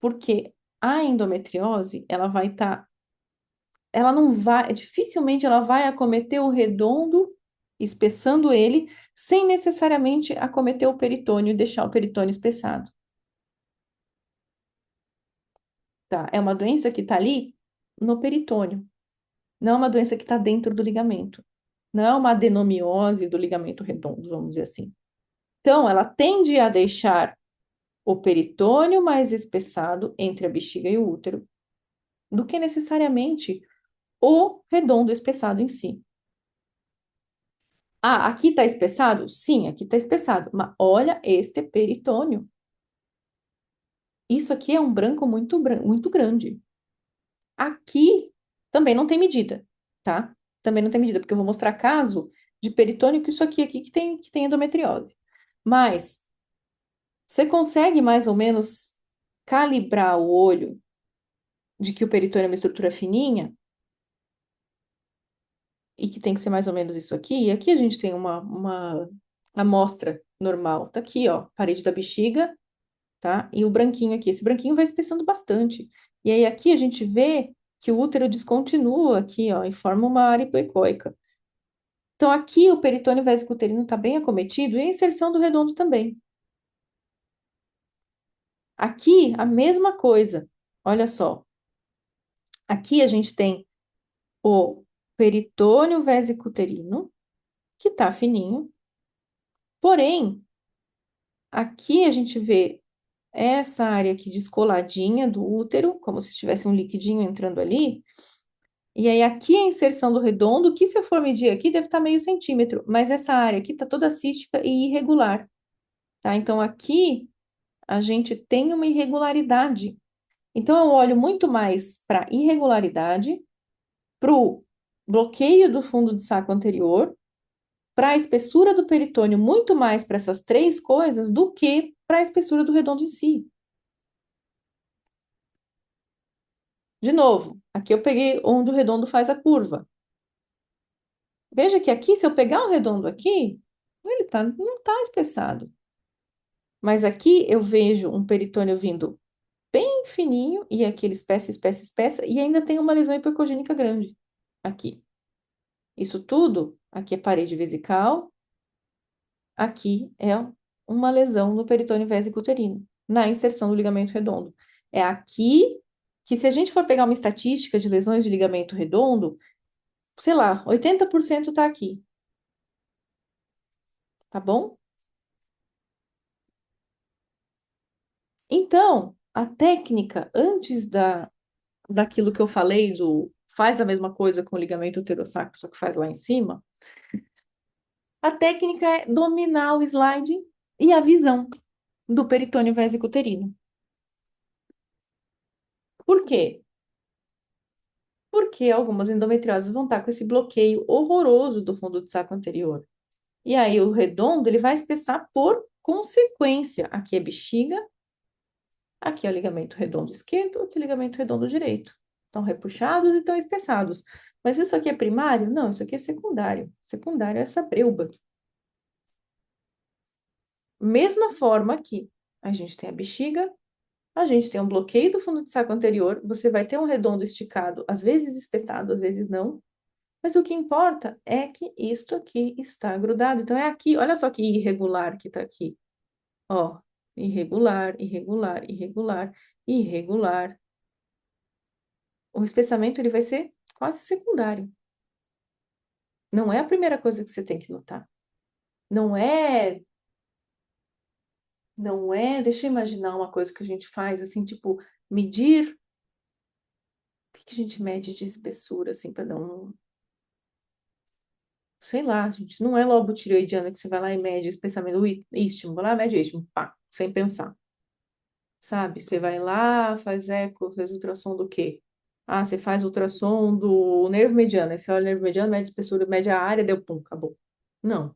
porque a endometriose, ela vai estar ela não vai, dificilmente ela vai acometer o redondo, espessando ele, sem necessariamente acometer o peritônio e deixar o peritônio espessado, tá? É uma doença que está ali no peritônio, não é uma doença que está dentro do ligamento, não é uma adenomiose do ligamento redondo, vamos dizer assim. Então, ela tende a deixar o peritônio mais espessado entre a bexiga e o útero do que necessariamente o redondo espessado em si. Ah, aqui está espessado? Sim, aqui está espessado. Mas olha este peritônio. Isso aqui é um branco muito, muito grande. Aqui também não tem medida, tá? Também não tem medida, porque eu vou mostrar caso de peritônio que isso aqui que tem endometriose. Mas você consegue mais ou menos calibrar o olho de que o peritônio é uma estrutura fininha e que tem que ser mais ou menos isso aqui. E aqui a gente tem uma amostra normal. Tá aqui, ó, parede da bexiga, tá? E o branquinho aqui. Esse branquinho vai espessando bastante. E aí aqui a gente vê que o útero descontinua aqui, ó, e forma uma área hipoecóica. Então aqui o peritônio vesicuterino está bem acometido e a inserção do redondo também. Aqui a mesma coisa. Olha só. Aqui a gente tem o peritônio vesicuterino, que tá fininho. Porém, aqui a gente vê essa área aqui descoladinha do útero, como se tivesse um liquidinho entrando ali. E aí aqui a inserção do redondo, que se eu for medir aqui deve estar meio centímetro, mas essa área aqui está toda cística e irregular, tá? Então aqui a gente tem uma irregularidade. Então eu olho muito mais para irregularidade, para o bloqueio do fundo de saco anterior, para a espessura do peritônio, muito mais para essas três coisas do que para a espessura do redondo em si. De novo, aqui eu peguei onde o redondo faz a curva. Veja que aqui, se eu pegar o redondo aqui, ele não está espessado. Mas aqui eu vejo um peritônio vindo bem fininho, e aqui ele espessa, espessa, espessa, e ainda tem uma lesão hipercogênica grande aqui. Isso tudo, aqui é parede vesical, aqui é uma lesão no peritônio vesico-uterino, na inserção do ligamento redondo. É aqui que, se a gente for pegar uma estatística de lesões de ligamento redondo, sei lá, 80% está aqui, tá bom? Então, a técnica, antes daquilo que eu falei, do faz a mesma coisa com o ligamento uterosacro, só que faz lá em cima, a técnica é dominar o slide e a visão do peritônio vesico-uterino. Por quê? Porque algumas endometrioses vão estar com esse bloqueio horroroso do fundo do saco anterior. E aí o redondo, ele vai espessar por consequência. Aqui é bexiga, aqui é o ligamento redondo esquerdo, aqui é o ligamento redondo direito. Estão repuxados e estão espessados. Mas isso aqui é primário? Não, isso aqui é secundário. Secundário é essa breuba aqui. Mesma forma aqui. A gente tem a bexiga, a gente tem um bloqueio do fundo de saco anterior, você vai ter um redondo esticado, às vezes espessado, às vezes não. Mas o que importa é que isto aqui está grudado. Então é aqui, olha só que irregular que está aqui. Ó, irregular, irregular, irregular, irregular. O espessamento ele vai ser quase secundário. Não é a primeira coisa que você tem que notar. Não é, não é, deixa eu imaginar uma coisa que a gente faz assim, tipo, medir, o que que a gente mede de espessura assim para dar um, sei lá, gente, não é lobo tireoidiana que você vai lá e mede o espessamento, o istmo, vai lá, mede o istmo, pá, sem pensar. Sabe? Você vai lá, faz eco, faz ultrassom do quê? Ah, você faz ultrassom do nervo mediano. Aí você olha o nervo mediano, mede a espessura, mede a área, deu pum, acabou. Não,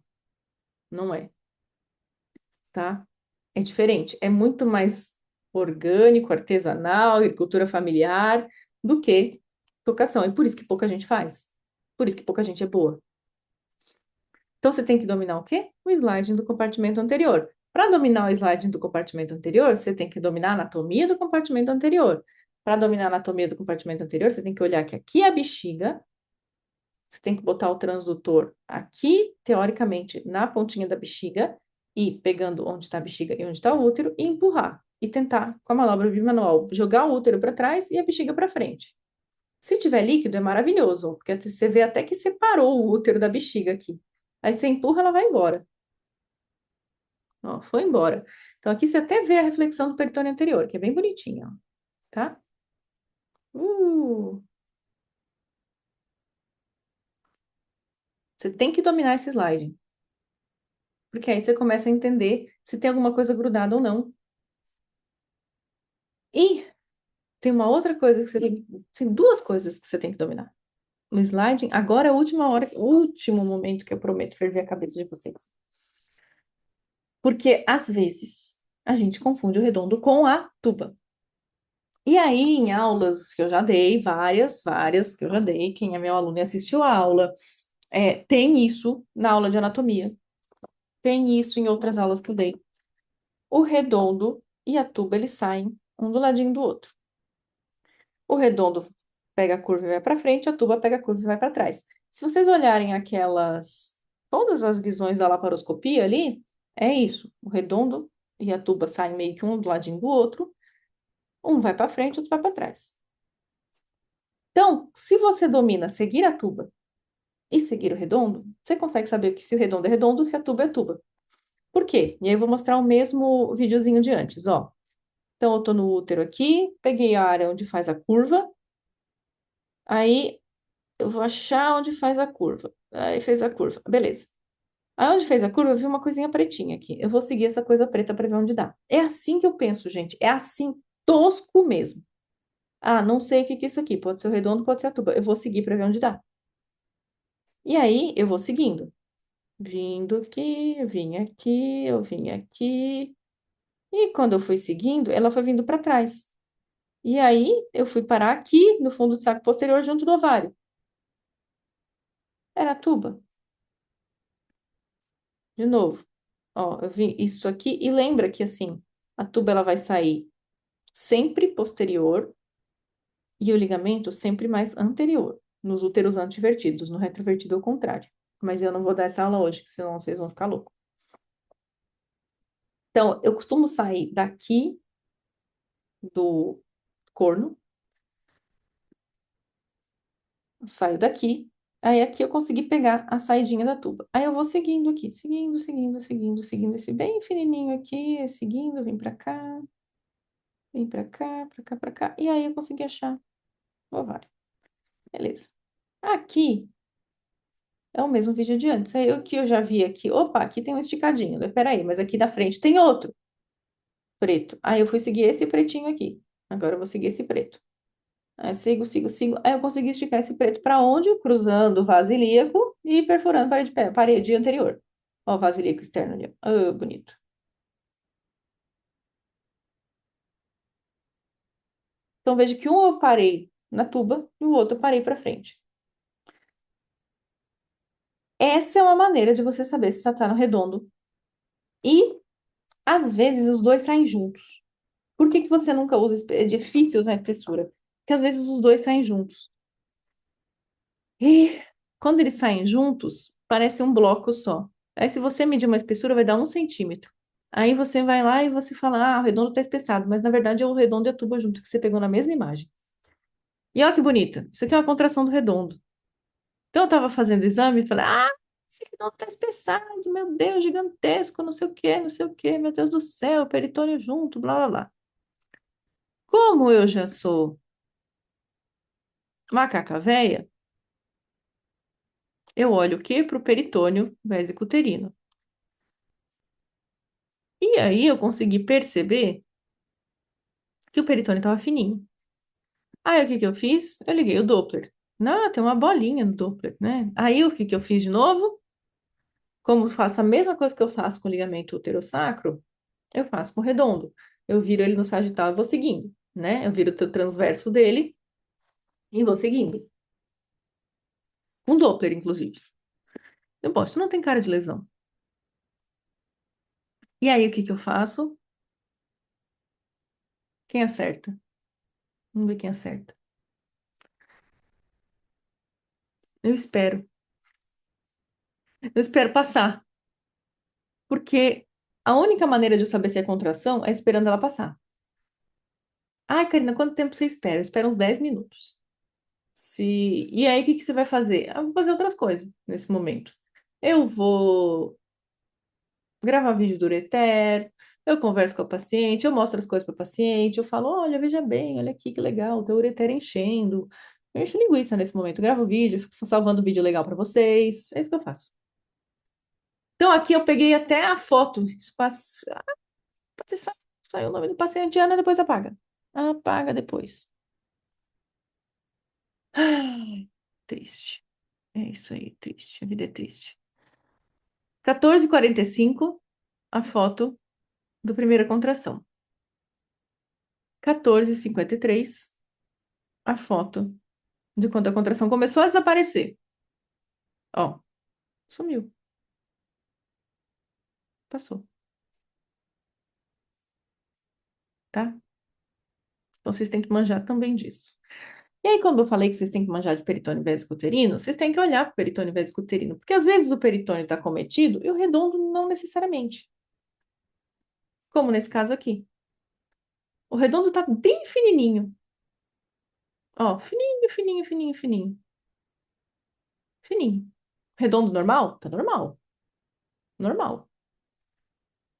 não é, tá? É diferente. É muito mais orgânico, artesanal, agricultura familiar, do que tocação. E por isso que pouca gente faz. Por isso que pouca gente é boa. Então você tem que dominar o quê? O sliding do compartimento anterior. Para dominar o sliding do compartimento anterior, você tem que dominar a anatomia do compartimento anterior. Para dominar a anatomia do compartimento anterior, você tem que olhar que aqui é a bexiga, você tem que botar o transdutor aqui, teoricamente, na pontinha da bexiga, e pegando onde está a bexiga e onde está o útero, e empurrar. E tentar, com a manobra bimanual, jogar o útero para trás e a bexiga para frente. Se tiver líquido, é maravilhoso, porque você vê até que separou o útero da bexiga aqui. Aí você empurra, ela vai embora. Ó, foi embora. Então aqui você até vê a reflexão do peritônio anterior, que é bem bonitinha, ó, tá? Uh, Você tem que dominar esse slide, porque aí você começa a entender se tem alguma coisa grudada ou não. E tem uma outra coisa que você tem, tem duas coisas que você tem que dominar. No slide, agora é a última hora, o último momento que eu prometo ferver a cabeça de vocês. Porque às vezes a gente confunde o redondo com a tuba. E aí, em aulas que eu já dei, várias que eu já dei, quem é meu aluno e assistiu a aula, tem isso na aula de anatomia, tem isso em outras aulas que eu dei. O redondo e a tuba, eles saem um do ladinho do outro. O redondo pega a curva e vai para frente, a tuba pega a curva e vai para trás. Se vocês olharem todas as visões da laparoscopia ali, é isso. O redondo e a tuba saem meio que um do ladinho do outro, um vai para frente, outro vai para trás. Então, se você domina seguir a tuba e seguir o redondo, você consegue saber que se o redondo é redondo, se a tuba é tuba. Por quê? E aí eu vou mostrar o mesmo videozinho de antes, ó. Então, eu tô no útero aqui, peguei a área onde faz a curva, aí eu vou achar onde faz a curva. Aí fez a curva, beleza. Aí onde fez a curva, eu vi uma coisinha pretinha aqui. Eu vou seguir essa coisa preta para ver onde dá. É assim que eu penso, gente. É assim, tosco mesmo. Ah, não sei o que que é isso aqui. Pode ser o redondo, pode ser a tuba. Eu vou seguir para ver onde dá. E aí eu vou seguindo. Vindo aqui, eu vim aqui, eu vim aqui. E quando eu fui seguindo, ela foi vindo para trás. E aí eu fui parar aqui no fundo do saco posterior junto do ovário. Era a tuba. De novo. Ó, eu vi isso aqui e lembra que assim, a tuba ela vai sair sempre posterior e o ligamento sempre mais anterior, nos úteros antivertidos, no retrovertido ao contrário. Mas eu não vou dar essa aula hoje, senão vocês vão ficar loucos. Então, eu costumo sair daqui do corno, saio daqui, aí aqui eu consegui pegar a saidinha da tuba. Aí eu vou seguindo aqui, seguindo esse bem fininho aqui, seguindo, vem pra cá, pra cá, pra cá, e aí eu consegui achar o ovário. Beleza. Aqui é o mesmo vídeo de antes. Aí o que eu já vi aqui, opa, aqui tem um esticadinho, né? Peraí, mas aqui da frente tem outro preto. Aí eu fui seguir esse pretinho aqui. Agora eu vou seguir esse preto. Aí eu sigo. Aí eu consegui esticar esse preto para onde? Cruzando o vaso ilíaco e perfurando parede anterior. Ó, o vaso ilíaco externo ali. Ó. Ah, bonito. Então veja que um eu parei na tuba e o outro eu parei para frente. Essa é uma maneira de você saber se você está no redondo. E às vezes os dois saem juntos. Por que que você nunca usa? É difícil usar espessura. Porque às vezes os dois saem juntos. E quando eles saem juntos, parece um bloco só. Aí, se você medir uma espessura, vai dar 1 centímetro. Aí você vai lá e você fala, ah, o redondo tá espessado, mas na verdade é o redondo e a tuba junto que você pegou na mesma imagem. E olha que bonita. Isso aqui é uma contração do redondo. Então eu tava fazendo o exame e falei, ah, esse redondo tá espessado, meu Deus, gigantesco, não sei o quê, não sei o quê, meu Deus do céu, peritônio junto, blá blá blá. Como eu já sou macaca véia, eu olho o quê? Para o peritônio vesico-uterino. E aí eu consegui perceber que o peritônio estava fininho. Aí o que que eu fiz? Eu liguei o Doppler. Não, tem uma bolinha no Doppler, né? Aí o que que eu fiz de novo? Como eu faço a mesma coisa que eu faço com o ligamento uterosacro, eu faço com o redondo. Eu viro ele no sagital e vou seguindo, né? Eu viro o transverso dele e vou seguindo. Com Doppler, inclusive. Eu posso, não tem cara de lesão. E aí o que que eu faço? Quem acerta? Vamos ver quem acerta. Eu espero. Eu espero passar. Porque a única maneira de eu saber se é contração é esperando ela passar. Ai, Karina, quanto tempo você espera? Eu espero uns 10 minutos. Se... E aí, o que que você vai fazer? Eu vou fazer outras coisas nesse momento. Eu vou gravar vídeo do ureter, eu converso com a paciente, eu mostro as coisas para a paciente, eu falo, olha, veja bem, olha aqui que legal, o teu ureter enchendo. Eu encho linguiça nesse momento, gravo vídeo, fico salvando vídeo legal para vocês. É isso que eu faço. Então, aqui eu peguei até a foto. Espaço... Ah, saiu o nome do paciente, Ana, depois apaga. Apaga depois. Ai, triste. É isso aí, triste. A vida é triste. 14h45, a foto do primeira contração. 14h53, a foto de quando a contração começou a desaparecer. Ó, sumiu, passou, tá? Então vocês têm que manjar também disso. E aí, quando eu falei que vocês têm que manjar de peritônio vesicouterino, vocês têm que olhar para o peritônio vesicouterino, porque às vezes o peritônio está cometido e o redondo não necessariamente, como nesse caso aqui. O redondo está bem fininho, ó, fininho, fininho, fininho, fininho, fininho. Redondo normal? Tá normal, normal.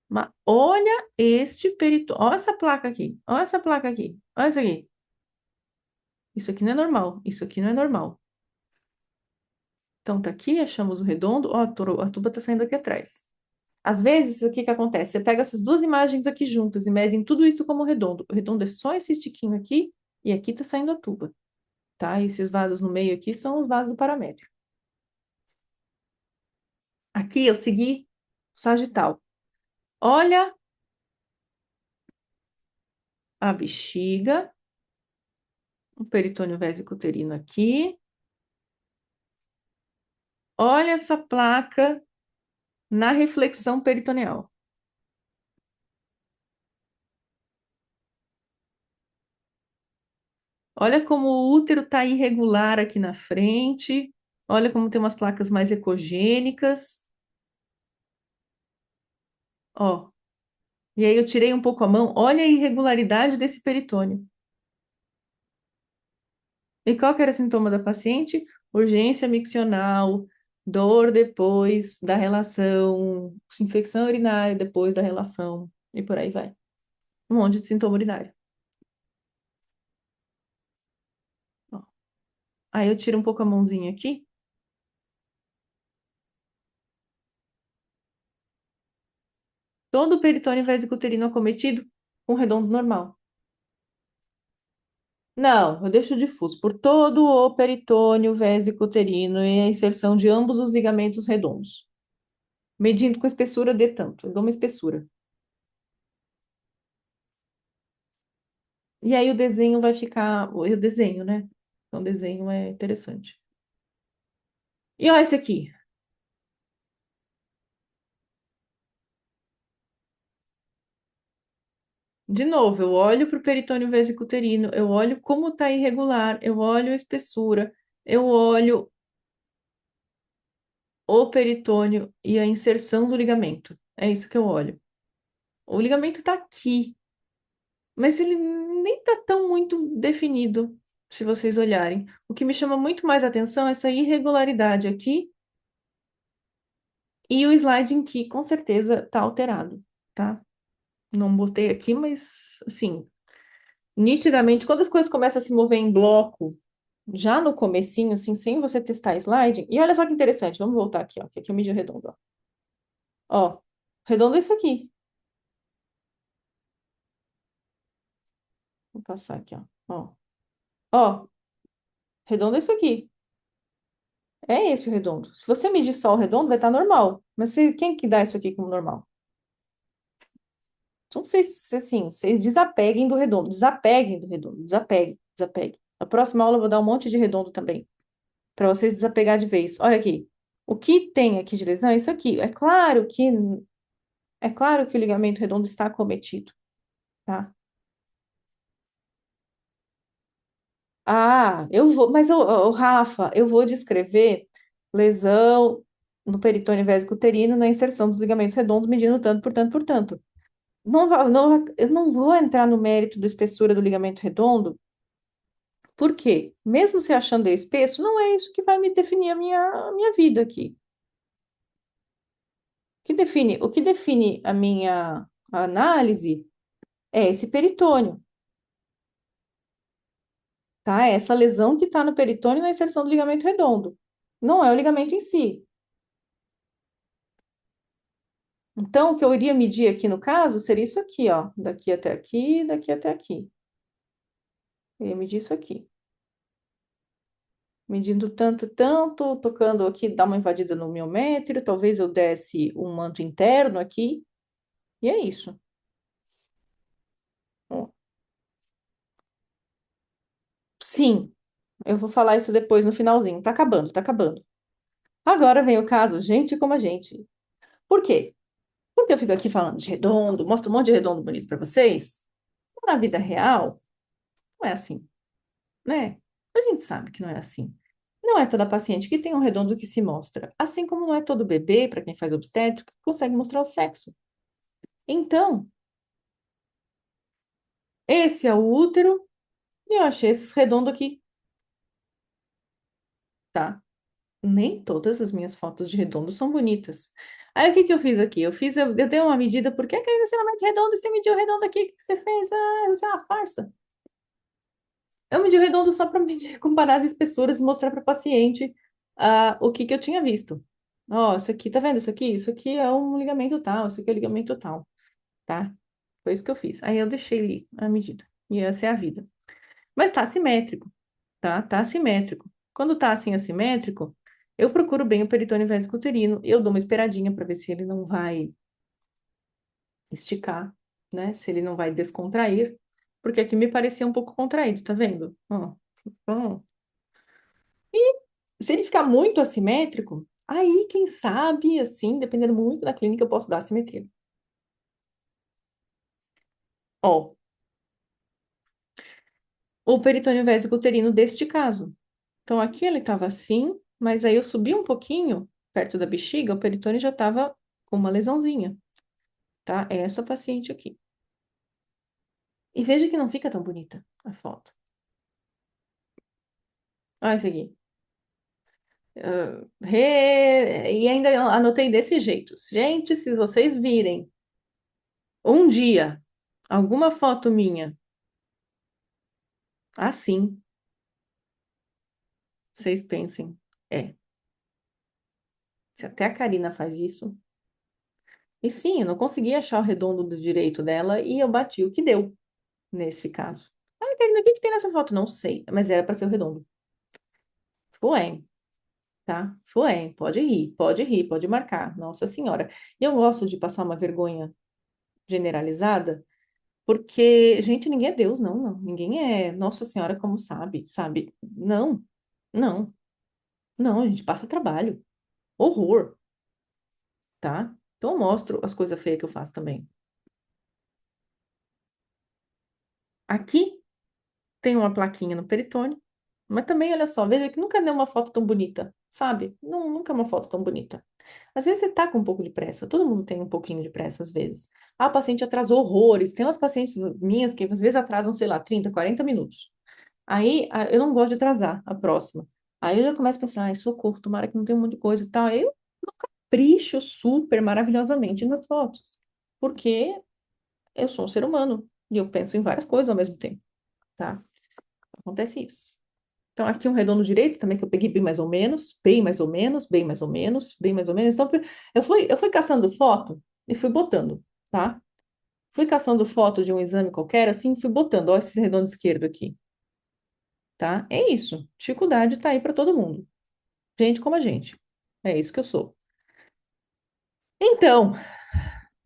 Mas olha este peritônio, olha essa placa aqui, olha essa placa aqui, olha isso aqui. Isso aqui não é normal, isso aqui não é normal. Então tá aqui, achamos o redondo, ó, a tuba tá saindo aqui atrás. Às vezes, o que que acontece? Você pega essas duas imagens aqui juntas e medem tudo isso como redondo. O redondo é só esse estiquinho aqui e aqui tá saindo a tuba, tá? E esses vasos no meio aqui são os vasos do paramétrio. Aqui eu segui sagital. Olha a bexiga, o peritônio vesicuterino aqui. Olha essa placa na reflexão peritoneal. Olha como o útero está irregular aqui na frente. Olha como tem umas placas mais ecogênicas. Ó, e aí eu tirei um pouco a mão. Olha a irregularidade desse peritônio. E qual que era o sintoma da paciente? Urgência miccional, dor depois da relação, infecção urinária depois da relação, e por aí vai. Um monte de sintoma urinário. Ó. Aí eu tiro um pouco a mãozinha aqui. Todo o peritônio vesicuterino acometido com redondo normal. Não, eu deixo difuso por todo o peritônio vesicuterino e a inserção de ambos os ligamentos redondos. Medindo com espessura de tanto. Eu dou uma espessura. E aí o desenho vai ficar. O desenho, né? Então, o desenho é interessante. E ó, esse aqui. De novo, eu olho para o peritônio vesicuterino, eu olho como está irregular, eu olho a espessura, eu olho o peritônio e a inserção do ligamento. É isso que eu olho. O ligamento está aqui, mas ele nem está tão muito definido, se vocês olharem. O que me chama muito mais atenção é essa irregularidade aqui e o sliding que com certeza está alterado, tá? Não botei aqui, mas assim, nitidamente, quando as coisas começam a se mover em bloco, já no comecinho, assim, sem você testar sliding, e olha só que interessante, vamos voltar aqui, ó, que aqui eu medi o redondo, ó. Ó, redondo é isso aqui. Vou passar aqui, ó. Ó, ó, redondo é isso aqui. É esse o redondo. Se você medir só o redondo, vai estar normal. Mas quem que dá isso aqui como normal? Então, vocês, assim, vocês desapeguem do redondo, desapeguem, desapeguem. Na próxima aula eu vou dar um monte de redondo também, para vocês desapegar de vez. Olha aqui. O que tem aqui de lesão é isso aqui. É claro que o ligamento redondo está acometido, tá? Ah, eu vou, mas Rafa, eu vou descrever lesão no peritônio vésico uterino na inserção dos ligamentos redondos medindo tanto por tanto por tanto. Eu não vou entrar no mérito da espessura do ligamento redondo, porque mesmo se achando ele espesso, não é isso que vai me definir a minha vida aqui. O que define a minha análise é esse peritônio, tá? É essa lesão que está no peritônio na inserção do ligamento redondo. Não é o ligamento em si. Então, o que eu iria medir aqui no caso seria isso aqui, ó. Daqui até aqui. Eu ia medir isso aqui. Medindo tanto, tanto, tocando aqui, dá uma invadida no miométrio, talvez eu desse um manto interno aqui, e é isso. Ó, sim, eu vou falar isso depois no finalzinho. Tá acabando, tá acabando. Agora vem o caso, gente como a gente. Por quê? Porque eu fico aqui falando de redondo, mostro um monte de redondo bonito para vocês. Na vida real, não é assim, né? A gente sabe que não é assim. Não é toda paciente que tem um redondo que se mostra. Assim como não é todo bebê, para quem faz obstétrica, que consegue mostrar o sexo. Então, esse é o útero e eu achei esses redondos aqui, tá? Nem todas as minhas fotos de redondo são bonitas. Aí o que que eu fiz aqui? Eu dei uma medida, por que que ainda você não mede redondo e você mediu redondo aqui? O que que você fez? Ah, isso é uma farsa. Eu medi o redondo só para medir, comparar as espessuras e mostrar para o paciente o que que eu tinha visto. Ó, isso aqui, tá vendo isso aqui? Isso aqui é um ligamento tal, isso aqui é um ligamento tal, tá? Foi isso que eu fiz. Aí eu deixei ali a medida. E essa é a vida. Mas tá assimétrico, tá? Tá assimétrico. Quando tá assim assimétrico, eu procuro bem o peritônio vésico uterino. Eu dou uma esperadinha para ver se ele não vai esticar, né? Se ele não vai descontrair. Porque aqui me parecia um pouco contraído, tá vendo? Ó, ó. Se ele ficar muito assimétrico, aí, quem sabe, assim, dependendo muito da clínica, eu posso dar assimetria. Ó, o peritônio vésico uterino deste caso. Então, aqui ele estava assim, mas aí eu subi um pouquinho, perto da bexiga, o peritônio já estava com uma lesãozinha, tá? É essa paciente aqui. E veja que não fica tão bonita a foto. Olha esse aqui. E ainda eu anotei desse jeito. Gente, se vocês virem um dia alguma foto minha assim, vocês pensem, é, se até a Karina faz isso. E sim, eu não consegui achar o redondo do direito dela e eu bati o que deu nesse caso. Ah, Karina, o que que tem nessa foto? Não sei, mas era para ser o redondo. Foi, tá? Foi, pode rir, pode marcar. Nossa Senhora. E eu gosto de passar uma vergonha generalizada, porque, gente, ninguém é Deus, não, não. Ninguém é Nossa Senhora como sabe, sabe? Não, não, não, a gente passa trabalho. Horror, tá? Então eu mostro as coisas feias que eu faço também. Aqui tem uma plaquinha no peritônio, mas também, olha só, veja que nunca deu uma foto tão bonita, sabe? Não, nunca é uma foto tão bonita. Às vezes você tá com um pouco de pressa, todo mundo tem um pouquinho de pressa às vezes. Ah, o paciente atrasou horrores. Tem umas pacientes minhas que às vezes atrasam, sei lá, 30, 40 minutos. Aí eu não gosto de atrasar a próxima. Aí eu já começo a pensar, ai, socorro, tomara que não tenha um monte de coisa e tal. Aí eu capricho super maravilhosamente nas fotos, porque eu sou um ser humano e eu penso em várias coisas ao mesmo tempo, tá? Acontece isso. Então, aqui um redondo direito também, que eu peguei bem mais ou menos, bem mais ou menos, bem mais ou menos, bem mais ou menos. Então, eu fui caçando foto e fui botando, tá? Fui caçando foto de um exame qualquer, assim, fui botando. Ó, esse redondo esquerdo aqui, tá? É isso. Dificuldade tá aí para todo mundo. Gente como a gente. É isso que eu sou. Então,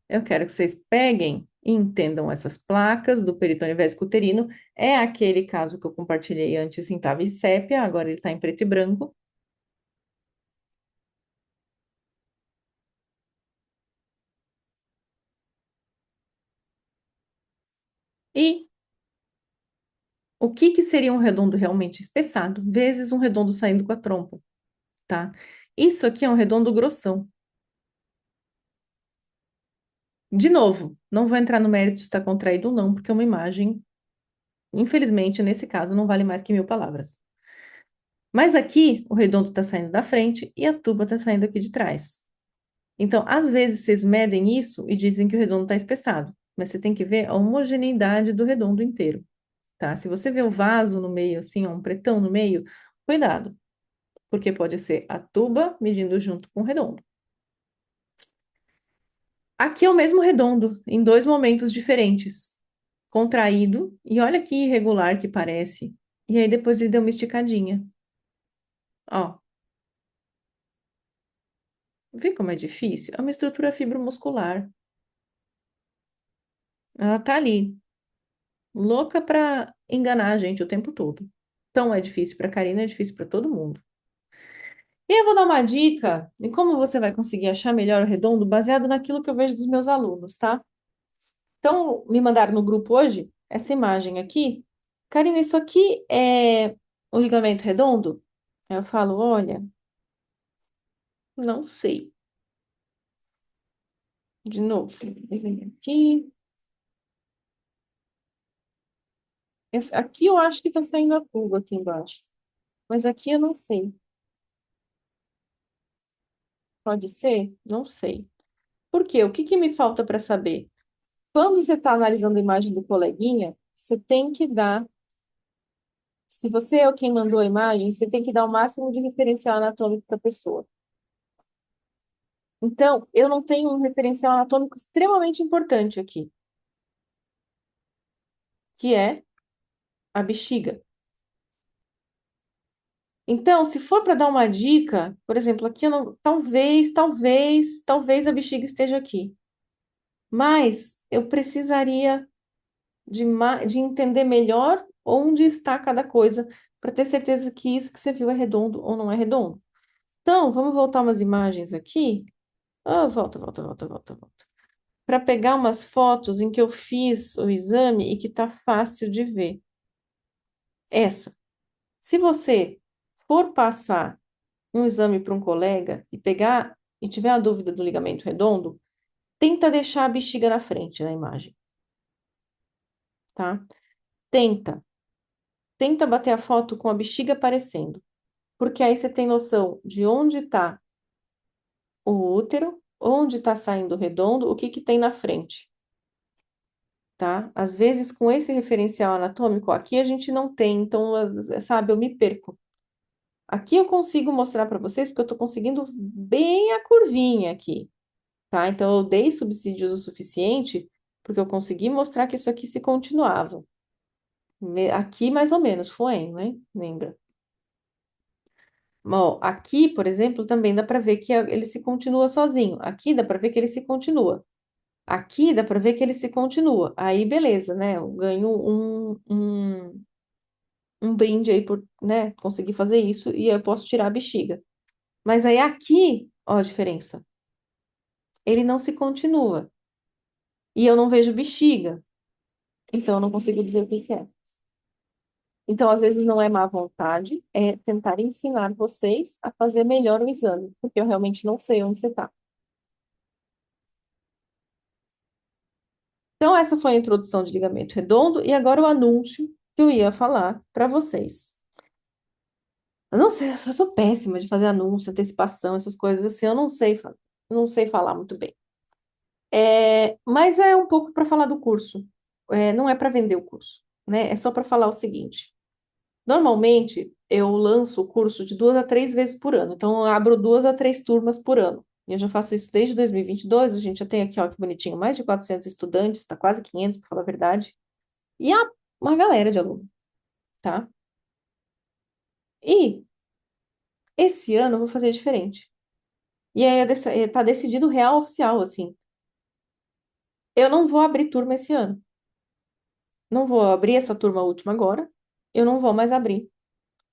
eu quero que vocês peguem e entendam essas placas do peritônio vésico uterino. É aquele caso que eu compartilhei antes em tava em sépia, agora ele está em preto e branco. E o que que seria um redondo realmente espessado, vezes um redondo saindo com a trompa, tá? Isso aqui é um redondo grossão. De novo, não vou entrar no mérito se está contraído ou não, porque é uma imagem, infelizmente, nesse caso, não vale mais que 1000 palavras. Mas aqui, o redondo está saindo da frente e a tuba está saindo aqui de trás. Então, às vezes, vocês medem isso e dizem que o redondo está espessado, mas você tem que ver a homogeneidade do redondo inteiro, tá? Se você vê o vaso no meio, assim, ó, um pretão no meio, cuidado, porque pode ser a tuba medindo junto com o redondo. Aqui é o mesmo redondo, em dois momentos diferentes. Contraído, e olha que irregular que parece. E aí depois ele deu uma esticadinha. Ó, vê como é difícil? É uma estrutura fibromuscular. Ela tá ali, louca pra enganar a gente o tempo todo. Então é difícil pra Karina, é difícil pra todo mundo. E eu vou dar uma dica de como você vai conseguir achar melhor o redondo baseado naquilo que eu vejo dos meus alunos, tá? Então, me mandaram no grupo hoje essa imagem aqui. Karina, isso aqui é um ligamento redondo? Aí eu falo, olha, não sei. De novo, desenho aqui. Aqui eu acho que tá saindo a curva aqui embaixo. Mas aqui eu não sei. Pode ser? Não sei. Por quê? O que que me falta para saber? Quando você está analisando a imagem do coleguinha, você tem que dar. Se você é o quem mandou a imagem, você tem que dar o máximo de referencial anatômico para a pessoa. Então, eu não tenho um referencial anatômico extremamente importante aqui, que é a bexiga. Então, se for para dar uma dica, por exemplo, aqui eu não, talvez a bexiga esteja aqui. Mas eu precisaria de entender melhor onde está cada coisa para ter certeza que isso que você viu é redondo ou não é redondo. Então, vamos voltar umas imagens aqui. Ah, volta. Para pegar umas fotos em que eu fiz o exame e que tá fácil de ver. Essa. Se você for passar um exame para um colega e pegar e tiver a dúvida do ligamento redondo, tenta deixar a bexiga na frente na imagem, tá? Tenta. Tenta bater a foto com a bexiga aparecendo, porque aí você tem noção de onde está o útero, onde está saindo o redondo, o que que tem na frente, tá? Às vezes, com esse referencial anatômico, aqui a gente não tem, então, sabe, eu me perco. Aqui eu consigo mostrar para vocês, porque eu estou conseguindo bem a curvinha aqui, tá? Então, eu dei subsídios o suficiente, porque eu consegui mostrar que isso aqui se continuava. Aqui, mais ou menos, foi, né? Lembra? Bom, aqui, por exemplo, também dá para ver que ele se continua sozinho. Aqui dá para ver que ele se continua. Aqui dá para ver que ele se continua. Aí, beleza, né? Eu ganho um brinde aí por, né, conseguir fazer isso e eu posso tirar a bexiga. Mas aí aqui, ó a diferença. Ele não se continua. E eu não vejo bexiga. Então, eu não consigo dizer o que que é. Então, às vezes não é má vontade, é tentar ensinar vocês a fazer melhor o exame, porque eu realmente não sei onde você está. Então, essa foi a introdução de ligamento redondo e agora o anúncio que eu ia falar para vocês. Eu não sei, eu sou péssima de fazer anúncio, antecipação, essas coisas assim, eu não sei, não sei falar muito bem. Mas é um pouco para falar do curso. Não é para vender o curso, né? É só para falar o seguinte. Normalmente, eu lanço o curso de 2 a 3 vezes por ano. Então, eu abro 2 a 3 turmas por ano. E eu já faço isso desde 2022. A gente já tem aqui, ó, que bonitinho, mais de 400 estudantes, tá quase 500, para falar a verdade. E há uma galera de aluno, tá? E esse ano eu vou fazer diferente. E aí tá decidido real oficial, assim. Eu não vou abrir turma esse ano. Não vou abrir essa turma última agora. Eu não vou mais abrir.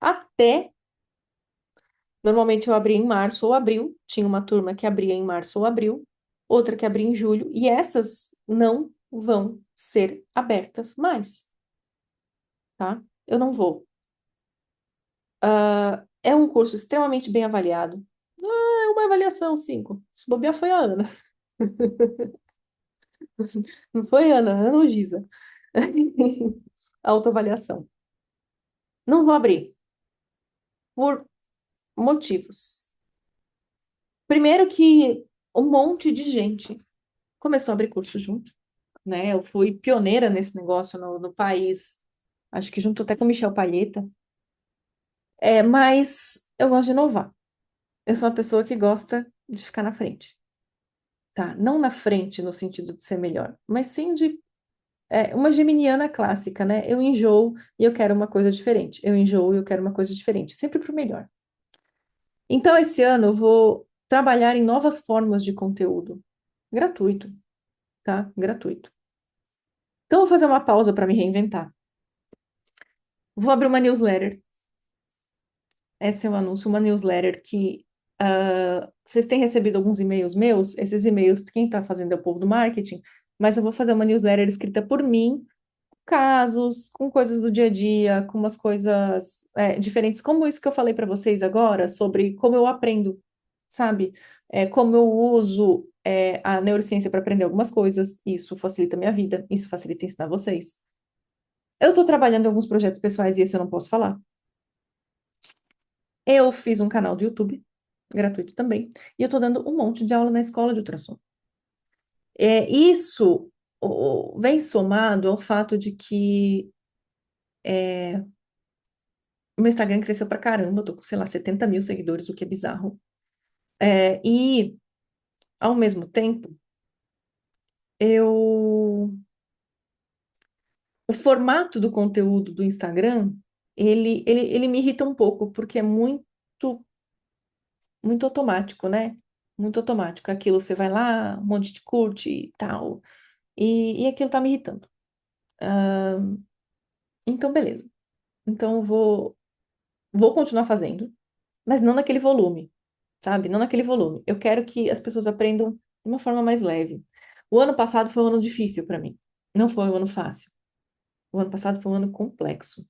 Até, normalmente eu abria em março ou abril. Tinha uma turma que abria em março ou abril, outra que abria em julho, e essas não vão ser abertas mais, tá? eu não vou. É um curso extremamente bem avaliado. É uma avaliação 5. Se bobear foi a Ana. Não foi a Ana, a Ana ou Giza. Autoavaliação. Não vou abrir por motivos. Primeiro que um monte de gente começou a abrir curso junto, né? Eu fui pioneira nesse negócio no país, acho que junto até com o Michel Palheta. Mas eu gosto de inovar. Eu sou uma pessoa que gosta de ficar na frente, tá? Não na frente no sentido de ser melhor, mas sim de uma geminiana clássica, né? Eu enjoo e eu quero uma coisa diferente. Eu enjoo e eu quero uma coisa diferente, sempre para o melhor. Então, esse ano eu vou trabalhar em novas formas de conteúdo, gratuito, tá? Gratuito. Então, eu vou fazer uma pausa para me reinventar. Vou abrir uma newsletter. Esse é o anúncio, uma newsletter que vocês têm recebido alguns e-mails meus. Esses e-mails, quem está fazendo é o povo do marketing, mas eu vou fazer uma newsletter escrita por mim, casos, com coisas do dia a dia, com umas coisas diferentes, como isso que eu falei para vocês agora, sobre como eu aprendo, sabe? Como eu uso a neurociência para aprender algumas coisas. Isso facilita a minha vida, isso facilita ensinar vocês. Eu estou trabalhando em alguns projetos pessoais e esse eu não posso falar. Eu fiz um canal do YouTube, gratuito também, e eu estou dando um monte de aula na escola de ultrassom. Isso vem somado ao fato de que o meu Instagram cresceu pra caramba, eu tô com, sei lá, 70 mil seguidores, o que é bizarro. E, ao mesmo tempo, eu... O formato do conteúdo do Instagram, ele me irrita um pouco, porque é muito automático, né? Muito automático. Aquilo, você vai lá, um monte de curte e tal. E aquilo tá me irritando. Então, beleza. Então, vou continuar fazendo, mas não naquele volume, sabe? Não naquele volume. Eu quero que as pessoas aprendam de uma forma mais leve. O ano passado foi um ano difícil para mim. Não foi um ano fácil. O ano passado foi um ano complexo.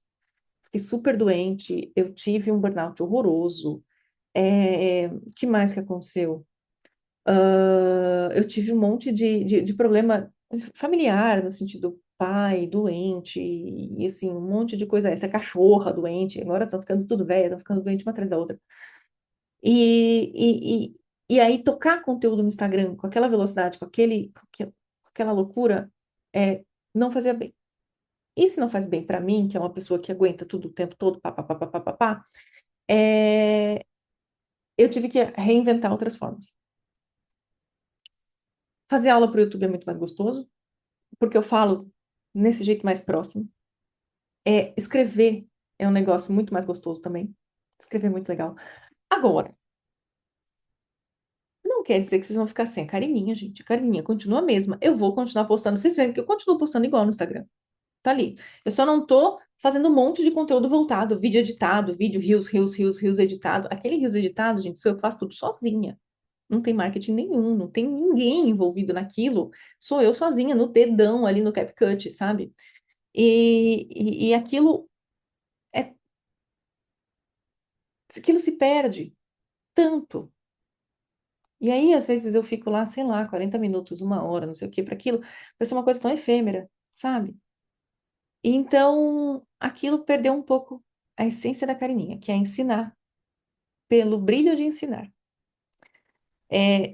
Fiquei super doente, eu tive um burnout horroroso. Que mais que aconteceu? Eu tive um monte de problema familiar, no sentido pai doente, e assim, um monte de coisa. Essa cachorra doente, agora estão ficando tudo velha, estão ficando doente uma atrás da outra. E aí, tocar conteúdo no Instagram com aquela velocidade, com aquela loucura, não fazia bem. E se não faz bem para mim, que é uma pessoa que aguenta tudo o tempo todo, pá, pá, pá, pá, pá, pá, pá, eu tive que reinventar outras formas. Fazer aula para o YouTube é muito mais gostoso, porque eu falo nesse jeito mais próximo. Escrever é um negócio muito mais gostoso também. Escrever é muito legal. Agora, não quer dizer que vocês vão ficar sem a Carininha, gente. A Carininha continua a mesma. Eu vou continuar postando. Vocês veem que eu continuo postando igual no Instagram. Tá ali. Eu só não tô fazendo um monte de conteúdo voltado, vídeo editado, vídeo rios editado. Aquele rios editado, gente, sou eu que faço tudo sozinha. Não tem marketing nenhum, não tem ninguém envolvido naquilo. Sou eu sozinha, no dedão ali no CapCut, sabe? E é, aquilo se perde tanto. E aí, às vezes, eu fico lá, sei lá, 40 minutos, uma hora, não sei o quê, para aquilo. Vai ser uma coisa tão efêmera, sabe? Então, aquilo perdeu um pouco a essência da Carininha, que é ensinar, pelo brilho de ensinar.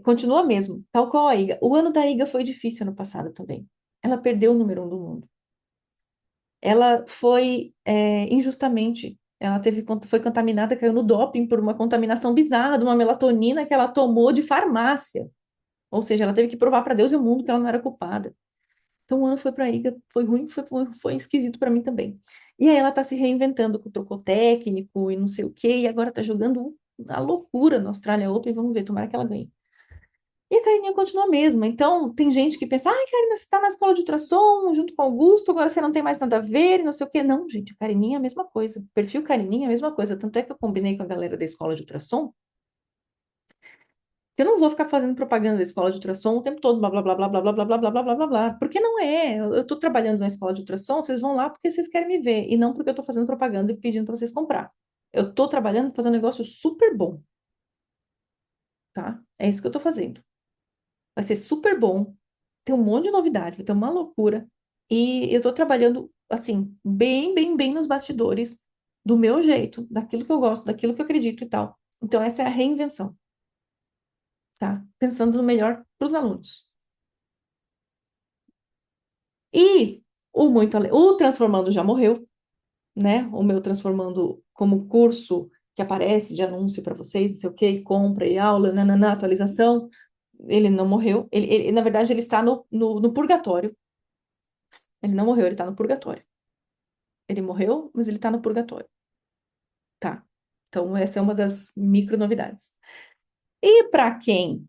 Continua mesmo, tal qual a Iga. O ano da Iga foi difícil ano passado também. Ela perdeu o número 1 do mundo. Ela foi injustamente. Ela foi contaminada, caiu no doping por uma contaminação bizarra de uma melatonina que ela tomou de farmácia. Ou seja, ela teve que provar para Deus e o mundo que ela não era culpada. Então o ano foi para a Iga, foi ruim, foi esquisito para mim também. E aí ela tá se reinventando, trocou técnico e não sei o quê, e agora tá jogando a loucura no Australia Open, vamos ver, tomara que ela ganhe. E a Carininha continua a mesma. Então, tem gente que pensa, ai, Karina, você tá na escola de ultrassom junto com o Augusto, agora você não tem mais nada a ver, e não sei o quê. Não, gente, a Carininha é a mesma coisa. Perfil Carininha é a mesma coisa. Tanto é que eu combinei com a galera da escola de ultrassom Porque eu não vou ficar fazendo propaganda da escola de ultrassom o tempo todo, blá, blá, blá, blá, blá, blá, blá, blá, blá, blá, blá, blá, blá. Porque não é. Eu tô trabalhando na escola de ultrassom, vocês vão lá porque vocês querem me ver, e não porque eu tô fazendo propaganda e pedindo para vocês comprar. Eu tô trabalhando, fazendo um negócio super bom, tá? É isso que eu tô fazendo. Vai ser super bom, tem um monte de novidade, vai ter uma loucura. E eu tô trabalhando, assim, bem, bem, bem nos bastidores, do meu jeito, daquilo que eu gosto, daquilo que eu acredito e tal. Então, essa é a reinvenção, tá? Pensando no melhor para os alunos. E o Transformando já morreu, né? O meu Transformando como curso que aparece de anúncio para vocês, não sei o quê, e compra e aula, nananã, atualização, ele não morreu. Na verdade, ele está no purgatório. Ele não morreu, ele está no purgatório. Ele morreu, mas ele está no purgatório, tá? Então, essa é uma das micro novidades. E para quem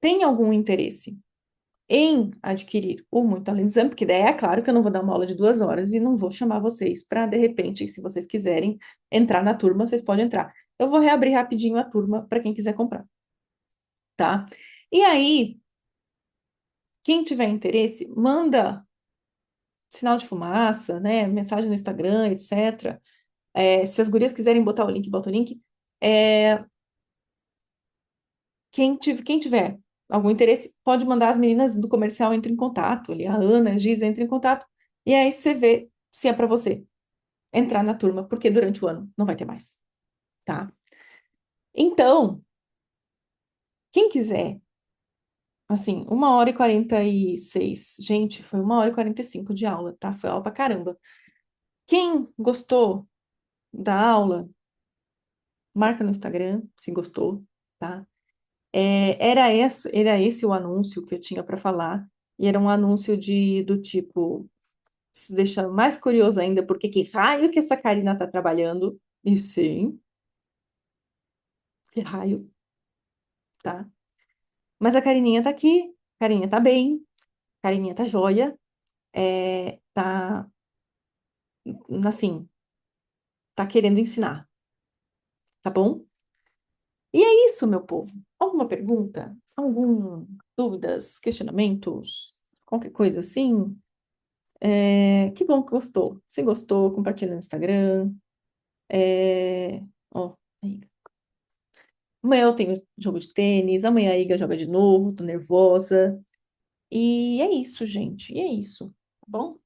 tem algum interesse em adquirir o Muito Além do Exame, porque daí é claro que eu não vou dar uma aula de 2 horas e não vou chamar vocês para, de repente, se vocês quiserem entrar na turma, vocês podem entrar. Eu vou reabrir rapidinho a turma para quem quiser comprar, tá? E aí, quem tiver interesse, manda sinal de fumaça, né? Mensagem no Instagram, etc. Se as gurias quiserem botar o link, bota o link. É, quem tiver algum interesse, pode mandar as meninas do comercial entre em contato, ali, a Ana, a Giza, entre em contato, e aí você vê se é para você entrar na turma, porque durante o ano não vai ter mais, tá? Então, quem quiser, assim, 1h46, gente, foi 1h45 de aula, tá? Foi aula pra caramba. Quem gostou da aula, marca no Instagram se gostou, tá? Era esse o anúncio que eu tinha para falar, e era um anúncio do tipo, se deixa mais curioso ainda, porque que raio que essa Karina tá trabalhando? E sim, que raio, tá? Mas a Carininha tá aqui, Carininha tá bem, Carininha tá joia, tá, assim, tá querendo ensinar, tá bom? E é isso, meu povo. Alguma pergunta? Algum dúvidas, questionamentos? Qualquer coisa assim? Que bom que gostou. Se gostou, compartilha no Instagram. Ó, aí. Amanhã eu tenho jogo de tênis, amanhã a Iga joga de novo, tô nervosa. E é isso, gente. E é isso, tá bom?